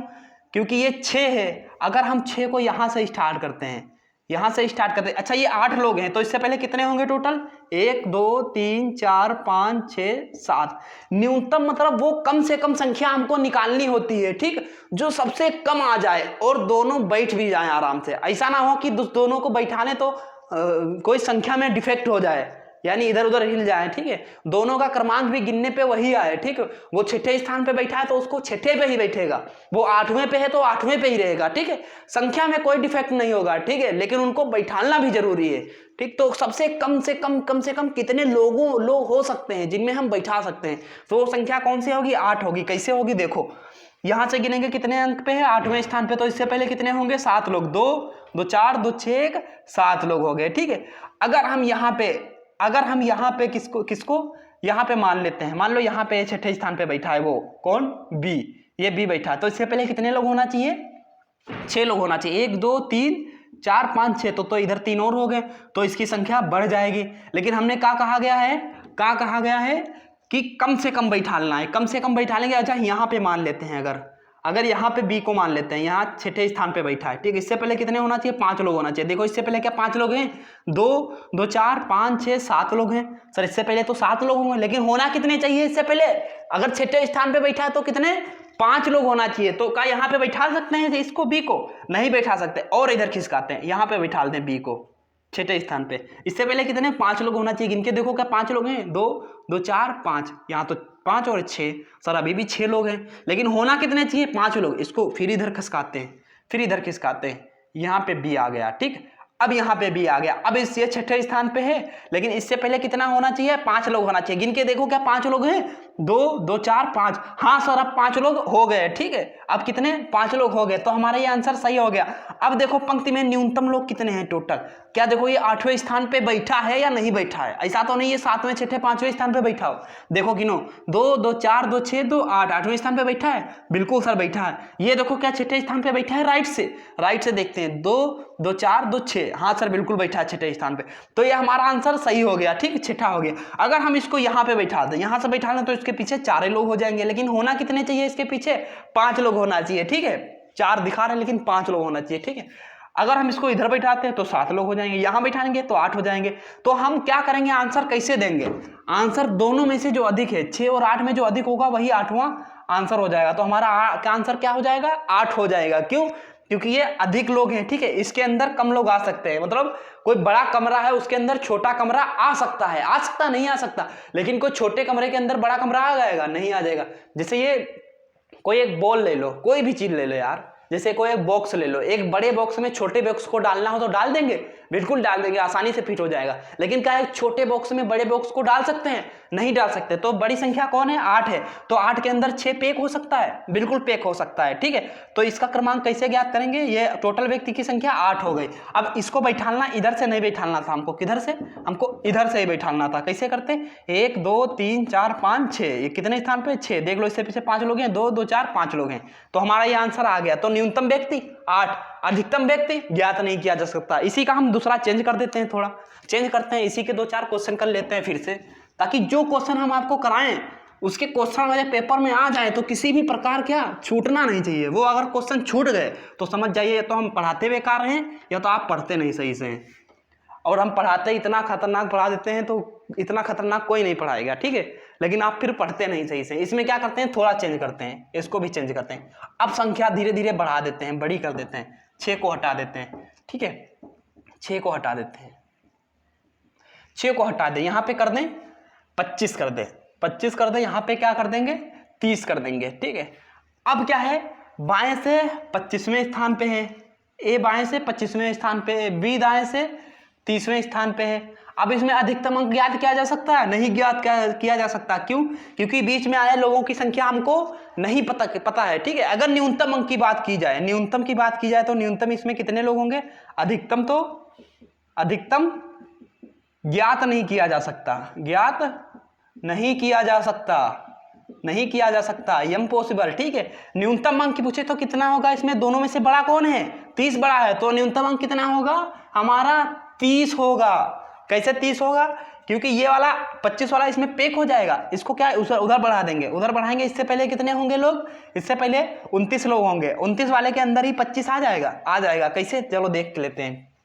क्योंकि ये 6 है। अगर हम 6 को यहां से स्टार्ट करते हैं, अच्छा ये 8 लोग हैं, तो इससे पहले कितने होंगे टोटल? 1 2 3 4 5 6 7। न्यूनतम मतलब वो कम से कम संख्या हमको निकालनी होती है, ठीक, जो सबसे कम आ जाए और दोनों बैठ भी जाए आराम से। ऐसा ना हो कि दोनों को बैठाने तो कोई संख्या में डिफेक्ट हो जाए, यानी इधर उधर हिल जाए, ठीक है। दोनों का क्रमांक भी गिनने पे वही आए, ठीक है। वो 6ठे स्थान पे बैठा है तो उसको 6ठे पे ही बैठेगा, वो 8वें पे है तो 8वें पे ही रहेगा, ठीक है। संख्या में कोई डिफेक्ट नहीं होगा, ठीक है, लेकिन उनको बैठाना भी जरूरी है, ठीक। तो सबसे कम से कम कितने लोग हो सकते हैं जिनमें हम बैठा सकते हैं, तो वो संख्या कौन सी होगी? 8 होगी। कैसे होगी? देखो, यहां से गिनेंगे कितने अंक पे है, 8वें स्थान पे, तो इससे पहले कितने होंगे? 7 लोग। 2 2 4 2 6 7 लोग हो गए, ठीक है। अगर हम यहाँ पे किसको यहाँ पे मान लेते हैं, मान लो यहाँ पे 6ठे स्थान पे बैठा है, वो कौन? बी। ये बी बैठा है, तो इससे पहले कितने लोग होना चाहिए? 6 लोग होना चाहिए। 1 2 3 4 5 6, तो इधर 3 और हो गए, तो इसकी संख्या बढ़ जाएगी। लेकिन हमने क्या कहा गया है कि कम से कम बैठालना है, कम से कम बैठालेंगे। अच्छा, यहाँ पे मान लेते हैं, अगर यहाँ पे बी को मान लेते हैं, यहाँ 6ठे स्थान पे बैठा है, ठीक। इससे पहले कितने होना चाहिए? 5 लोग होना चाहिए। देखो, इससे पहले क्या 5 लोग हैं? 2 2 4 5 6 7 लोग हैं। सर, इससे पहले तो 7 लोग होंगे, लेकिन होना कितने चाहिए इससे पहले? अगर 6ठे स्थान पे बैठा है तो कितने? 5 लोग होना चाहिए। तो क्या यहाँ पे बैठा सकते हैं इसको, बी को? नहीं बैठा सकते, और इधर खिसकाते हैं, यहाँ पे बैठा दें बी को 6ठे स्थान पे। इससे पहले कितने? 5 लोग होना चाहिए। गिन के देखो, क्या 5 लोग हैं? 2 2 4 5, यहाँ तो 5 और 6, सर अभी भी 6 लोग हैं, लेकिन होना कितने चाहिए? 5 लोग। इसको फिर इधर खिसकाते हैं, यहाँ पे बी आ गया, ठीक। अब यहाँ पे बी आ गया। अब इससे 6ठे स्थान पे है, लेकिन इससे पहले कितना होना चाहिए? 5 लोग होना चाहिए। गिन के देखो, क्या 5 लोग हैं? 2 2 4 5। हाँ सर, अब 5 लोग हो गए, ठीक है। अब कितने? 5 लोग हो गए, तो हमारा ये आंसर सही हो गया। अब देखो पंक्ति में न्यूनतम लोग कितने हैं टोटल, क्या देखो ये 8वें स्थान पे बैठा है या नहीं बैठा है? ऐसा तो नहीं ये 7वें 6ठे 5वें स्थान पे बैठा हो। देखो गिनो, 2 2 4 2 6 2 8, 8वें स्थान पे बैठा है। बिल्कुल सर बैठा है। ये देखो, क्या 6ठे स्थान पे बैठा है? राइट से देखते हैं, 2 2 4 2 6। हाँ सर, बिल्कुल बैठा है 6ठे स्थान पे। तो ये हमारा आंसर सही हो गया, ठीक, 6ठा हो गया। अगर हम इसको यहाँ पे बैठा दें, यहाँ से बैठा लें, तो इसके पीछे 4 लोग हो जाएंगे, लेकिन होना कितने चाहिए इसके पीछे? 5 लोग होना चाहिए, ठीक है। 4 दिखा रहे हैं, लेकिन 5 लोग होना चाहिए, ठीक है। अगर हम इसको इधर बैठाते हैं तो 7 लोग हो जाएंगे, यहाँ बैठाएंगे तो 8 हो जाएंगे। तो हम क्या करेंगे, आंसर कैसे देंगे, आंसर दोनों में से जो अधिक है, 6 और 8 में जो अधिक होगा वही 8वां आंसर हो जाएगा। तो हमारा आंसर क्या हो जाएगा, 8 हो जाएगा। क्यों, क्योंकि ये अधिक लोग हैं, ठीक है, इसके अंदर कम लोग आ सकते हैं। मतलब कोई बड़ा कमरा है उसके अंदर छोटा कमरा आ सकता है, आ सकता नहीं आ सकता, लेकिन कोई छोटे कमरे के अंदर बड़ा कमरा आ जाएगा, नहीं आ जाएगा। जैसे ये कोई एक बॉल ले लो, कोई भी चीज ले लो यार, जैसे कोई एक बॉक्स ले लो, एक बड़े बॉक्स में छोटे बॉक्स को डालना हो तो डाल देंगे, बिल्कुल डाल देंगे, आसानी से फिट हो जाएगा। लेकिन क्या है, छोटे बॉक्स में बड़े बॉक्स को डाल सकते हैं, नहीं डाल सकते। तो बड़ी संख्या कौन है, 8 है, तो 8 के अंदर 6 पैक हो सकता है, बिल्कुल पैक हो सकता है, ठीक है। तो इसका क्रमांक कैसे ज्ञात करेंगे, ये टोटल व्यक्ति की संख्या 8 हो गई। अब इसको बैठालना इधर से नहीं बैठालना था हमको, किधर से, हमको इधर से ही बैठालना था। कैसे करते, 1 2 3 4 5 6, ये कितने स्थान पे, 6, देख लो इससे पीछे 5 लोग हैं, 2 2 4 5 लोग हैं, तो हमारा ये आंसर आ गया। तो न्यूनतम व्यक्ति 8, अधिकतम व्यक्ति ज्ञात नहीं किया जा सकता। इसी का हम दूसरा चेंज कर देते हैं, थोड़ा चेंज करते हैं, इसी के 2-4 क्वेश्चन कर लेते हैं फिर से, ताकि जो क्वेश्चन हम आपको कराएं उसके क्वेश्चन हमारे पेपर में आ जाए, तो किसी भी प्रकार क्या छूटना नहीं चाहिए। वो अगर क्वेश्चन छूट गए तो समझ जाइए तो हम पढ़ाते बेकार हैं या तो आप पढ़ते नहीं सही से हैं। और हम पढ़ाते इतना खतरनाक पढ़ा देते हैं, तो इतना खतरनाक कोई नहीं पढ़ाएगा, ठीक है, लेकिन आप फिर पढ़ते नहीं सही से। इसमें क्या करते हैं, थोड़ा चेंज करते हैं, इसको भी चेंज करते हैं। अब संख्या धीरे धीरे बढ़ा देते हैं, बड़ी कर देते हैं, 6 को हटा देते हैं, ठीक है, 6 को हटा देते हैं, 6 को हटा दें, यहाँ पे कर दें 25 कर दें, 25 कर दें, यहाँ पे क्या कर देंगे 30 कर देंगे, ठीक है। अब क्या है, बाएं से 25वें स्थान पे है, ए बाएं से 25वें स्थान पे है, बी दाएं से 30वें स्थान पे है। अब इसमें अधिकतम अंक ज्ञात किया जा सकता है, नहीं ज्ञात किया जा सकता। क्यों, क्योंकि बीच में आए लोगों की संख्या हमको नहीं पता है, ठीक है। अगर न्यूनतम अंक की बात की जाए, न्यूनतम की बात की जाए तो न्यूनतम इसमें कितने लोग होंगे, अधिकतम ज्ञात नहीं किया जा सकता, ज्ञात नहीं किया जा सकता, नहीं किया जा सकता, इम्पॉसिबल, ठीक है। न्यूनतम अंक की पूछे तो कितना होगा, इसमें दोनों में से बड़ा कौन है, 30 बड़ा है, तो न्यूनतम अंक कितना होगा हमारा 30 होगा। कैसे 30 होगा, क्योंकि ये वाला 25 वाला इसमें पैक हो जाएगा, इसको क्या उधर बढ़ा देंगे, उधर बढ़ाएंगे। इससे पहले कितने होंगे लोग, इससे पहले 29 लोग होंगे, 29 वाले के अंदर ही 25 आ जाएगा। कैसे, चलो देख लेते हैं,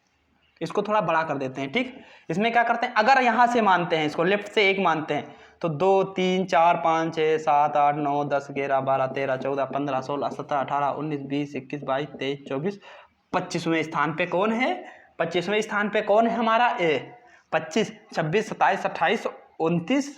इसको थोड़ा बड़ा कर देते हैं, ठीक। इसमें क्या करते हैं, अगर यहाँ से मानते हैं, इसको लेफ्ट से 1 मानते हैं, तो 2 3 4 5 6 7 8 9 10 11 12 13 14 15 16 17 18 19 20 21 22 23 24 25वें स्थान पे कौन है, 25वें स्थान पे कौन है हमारा, ए 25 26 27 28 29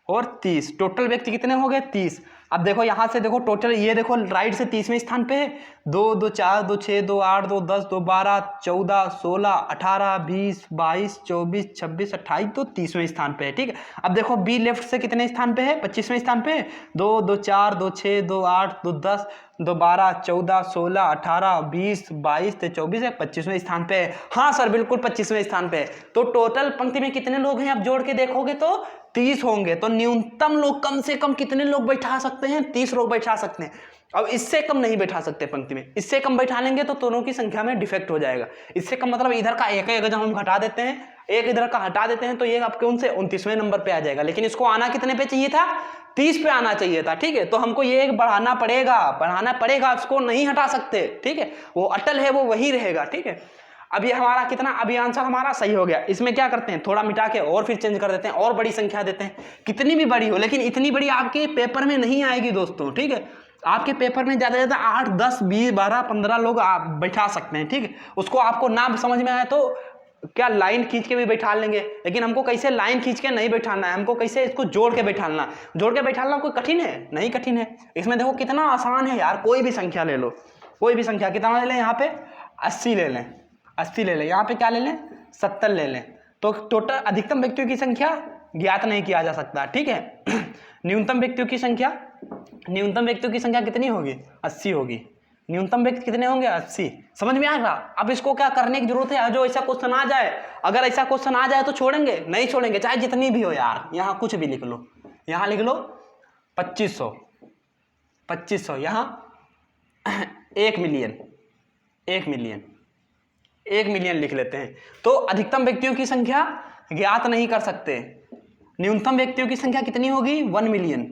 और 30, टोटल व्यक्ति कितने हो गए 30। अब देखो यहाँ से देखो टोटल, ये देखो राइट से 30वें स्थान पे है, 2 2 4 2 6 2 8 2 10 2 12 14 16 18 20 22 24 26 28, तो 30वें स्थान पे है, ठीक है। अब देखो बी लेफ्ट से कितने स्थान पे है, 25वें स्थान पे, 2 2 4 2 6 2 8 2 10 2 12 14 16 18 20 22 24 है, 25वें स्थान पे है। हाँ सर बिल्कुल 25वें स्थान पे है। तो टोटल पंक्ति में कितने लोग हैं, आप जोड़ के देखोगे तो 30 होंगे। तो न्यूनतम लोग कम से कम कितने लोग बैठा सकते हैं, 30 लोग बैठा सकते हैं। अब इससे कम नहीं बैठा सकते पंक्ति में, इससे कम बैठा लेंगे तो दोनों की संख्या में डिफेक्ट हो जाएगा। इससे कम मतलब इधर का एक जब हम घटा देते हैं, एक इधर का हटा देते हैं, तो ये आपके उनसे 29वें नंबर पे आ जाएगा। लेकिन इसको आना कितने पे चाहिए था, 30 पे आना चाहिए था, ठीक है। तो हमको ये एक बढ़ाना पड़ेगा, इसको नहीं हटा सकते, ठीक है, वो अटल है, वो वही रहेगा, ठीक है। अब ये हमारा कितना, अभी आंसर हमारा सही हो गया। इसमें क्या करते हैं, थोड़ा मिटा के और फिर चेंज कर देते हैं, और बड़ी संख्या देते हैं, कितनी भी बड़ी हो, लेकिन इतनी बड़ी आपके पेपर में नहीं आएगी दोस्तों, ठीक है। आपके पेपर में ज़्यादा से ज़्यादा 8 10 20 12 15 लोग आप बैठा सकते हैं, ठीक है। उसको आपको ना समझ में आए तो क्या लाइन खींच के भी बैठा लेंगे, लेकिन हमको कैसे लाइन खींच के नहीं बैठाना है, हमको कैसे इसको जोड़ के बैठाना कोई कठिन है, नहीं कठिन है। इसमें देखो कितना आसान है यार, कोई भी संख्या ले लो, कोई भी संख्या, कितना ले लें, यहाँ पे 80 ले लें, 80 ले लें, यहाँ पे क्या ले लें 70 ले लें, तो टोटल अधिकतम व्यक्तियों की संख्या ज्ञात नहीं किया जा सकता, ठीक है। न्यूनतम व्यक्तियों की संख्या कितनी होगी, 80 होगी। न्यूनतम व्यक्ति कितने होंगे, 80। समझ में आ रहा। अब इसको क्या करने की जरूरत है, जो ऐसा क्वेश्चन आ जाए, अगर ऐसा क्वेश्चन आ जाए तो छोड़ेंगे, नहीं छोड़ेंगे, चाहे जितनी भी हो यार। यहाँ कुछ भी लिख लो, यहाँ लिख लो 2500, यहाँ 1 मिलियन लिख लेते हैं। तो अधिकतम व्यक्तियों की संख्या ज्ञात नहीं कर सकते। न्यूनतम व्यक्तियों की संख्या कितनी होगी, 1 मिलियन।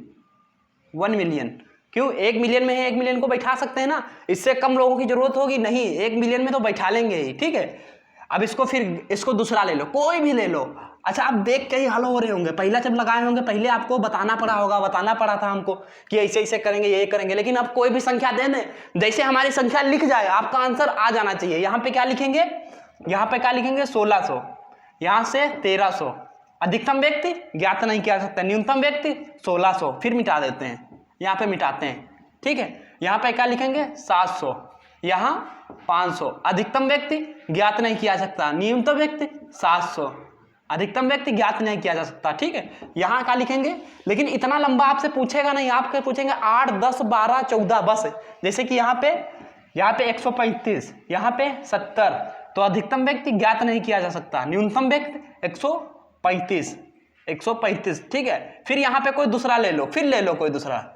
क्यों, 1 मिलियन में है, 1 मिलियन को बैठा सकते हैं ना, इससे कम लोगों की जरूरत होगी नहीं, 1 मिलियन में तो बैठा लेंगे ही, ठीक है। अब इसको फिर इसको दूसरा ले लो, कोई भी ले लो। अच्छा, आप देख के ही हल हो रहे होंगे, पहला जब लगाए होंगे पहले आपको बताना पड़ा होगा, बताना पड़ा था हमको कि ऐसे ऐसे करेंगे, ये करेंगे, लेकिन अब कोई भी संख्या दे दें, जैसे हमारी संख्या लिख जाए आपका आंसर आ जाना चाहिए। यहाँ पे क्या लिखेंगे, यहाँ पे क्या लिखेंगे 1600, यहाँ से 1300, अधिकतम व्यक्ति ज्ञात नहीं किया जा सकता, न्यूनतम व्यक्ति 1600, फिर मिटा देते हैं, यहाँ पे मिटाते हैं, ठीक है। यहाँ पे क्या लिखेंगे 700, यहाँ 500, अधिकतम व्यक्ति ज्ञात नहीं किया जा सकता, न्यूनतम व्यक्ति 700, अधिकतम व्यक्ति ज्ञात नहीं किया जा सकता, ठीक है। यहाँ क्या लिखेंगे, लेकिन इतना लंबा आपसे पूछेगा नहीं, आपके पूछेंगे 8, 10, 12, 14 बस। जैसे कि यहाँ पे 135, यहाँ पे 70, तो अधिकतम व्यक्ति ज्ञात नहीं किया जा सकता, न्यूनतम व्यक्ति 135, ठीक है। फिर यहाँ पे कोई दूसरा ले लो, फिर ले लो कोई दूसरा,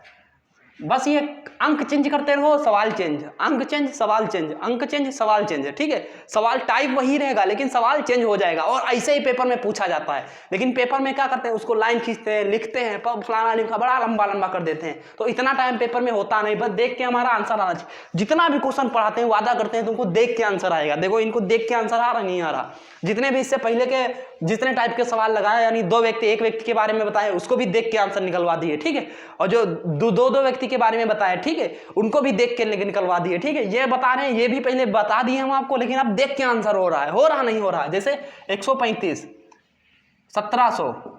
बस ये अंक चेंज करते रहो, सवाल चेंज, अंक चेंज, सवाल चेंज, अंक चेंज, सवाल चेंज, ठीक है। सवाल टाइप वही रहेगा लेकिन सवाल चेंज हो जाएगा, और ऐसे ही पेपर में पूछा जाता है। लेकिन पेपर में क्या करते हैं, उसको लाइन खींचते हैं, लिखते हैं, फलाना लिखा, बड़ा लंबा लंबा कर देते हैं, तो इतना टाइम पेपर में होता नहीं, बस देख के हमारा आंसर आना चाहिए। जितना भी क्वेश्चन पढ़ाते हैं वादा करते हैं तुमको देख के आंसर आएगा, देखो इनको देख के आंसर आ रहा नहीं आ रहा। जितने भी इससे पहले के जितने टाइप के सवाल लगाए, यानी एक व्यक्ति के बारे में बताए, उसको भी देख के आंसर निकलवा दिए, ठीक है। और जो दो व्यक्ति के बारे में बताए, ठीक है, उनको भी देख के निकलवा दिए, ठीक है। ये बता रहे हैं, ये भी पहले बता दिए हम आपको, लेकिन अब देख के आंसर हो रहा है, हो रहा नहीं हो रहा है। जैसे 135, 1700,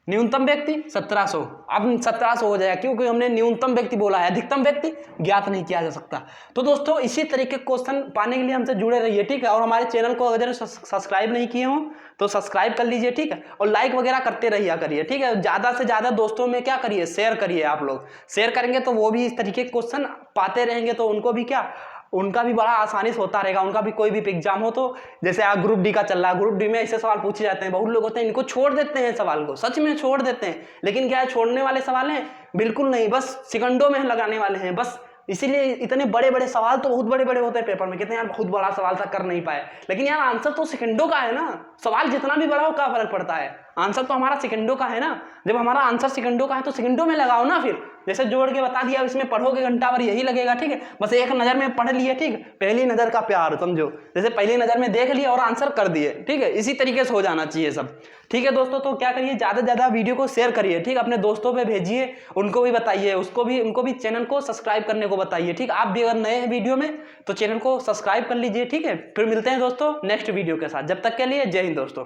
न्यूनतम व्यक्ति 1700, अब 1700 हो जाएगा क्योंकि हमने न्यूनतम व्यक्ति बोला है, अधिकतम व्यक्ति ज्ञात नहीं किया जा सकता। तो दोस्तों इसी तरीके के क्वेश्चन पाने के लिए हमसे जुड़े रहिए, ठीक है। और हमारे चैनल को अगर सब्सक्राइब नहीं किए हो तो सब्सक्राइब कर लीजिए, ठीक है। और लाइक वगैरह करते रहिए करिए, ठीक है। ज़्यादा से ज़्यादा दोस्तों में क्या करिए, शेयर करिए। आप लोग शेयर करेंगे तो वो भी इस तरीके के क्वेश्चन पाते रहेंगे, तो उनको भी क्या, उनका भी बड़ा आसानी से होता रहेगा। उनका भी कोई भी एग्जाम हो, तो जैसे आप ग्रुप डी का चल रहा है, ग्रुप डी में ऐसे सवाल पूछे जाते हैं, बहुत लोग होते हैं इनको छोड़ देते हैं, सवाल को सच में छोड़ देते हैं। लेकिन क्या है, छोड़ने वाले सवाल हैं बिल्कुल नहीं, बस सेकंडों में लगाने वाले हैं बस। इसीलिए इतने बड़े बड़े सवाल तो बहुत बड़े बड़े होते हैं पेपर में, कितने यार बहुत बड़ा सवाल था कर नहीं पाए, लेकिन यार आंसर तो सेकंडों का है ना। सवाल जितना भी बड़ा हो क्या फर्क पड़ता है, आंसर तो हमारा सेकंडों का है ना। जब हमारा आंसर सेकंडों का है तो सेकंडों में लगाओ ना। फिर जैसे जोड़ के बता दिया, इसमें पढ़ोगे घंटा भर यही लगेगा, ठीक है। बस एक नज़र में पढ़ लिए, ठीक, पहली नज़र का प्यार समझो, जैसे पहली नज़र में देख लिया और आंसर कर दिए, ठीक है। इसी तरीके से हो जाना चाहिए सब, ठीक है दोस्तों। तो क्या करिए, ज़्यादा से ज़्यादा वीडियो को शेयर करिए, ठीक, अपने दोस्तों पे भेजिए, उनको भी बताइए, उनको भी चैनल को सब्सक्राइब करने को बताइए, ठीक। आप भी अगर नए हैं वीडियो में तो चैनल को सब्सक्राइब कर लीजिए, ठीक है। फिर मिलते हैं दोस्तों नेक्स्ट वीडियो के साथ, जब तक के लिए जय हिंद दोस्तों।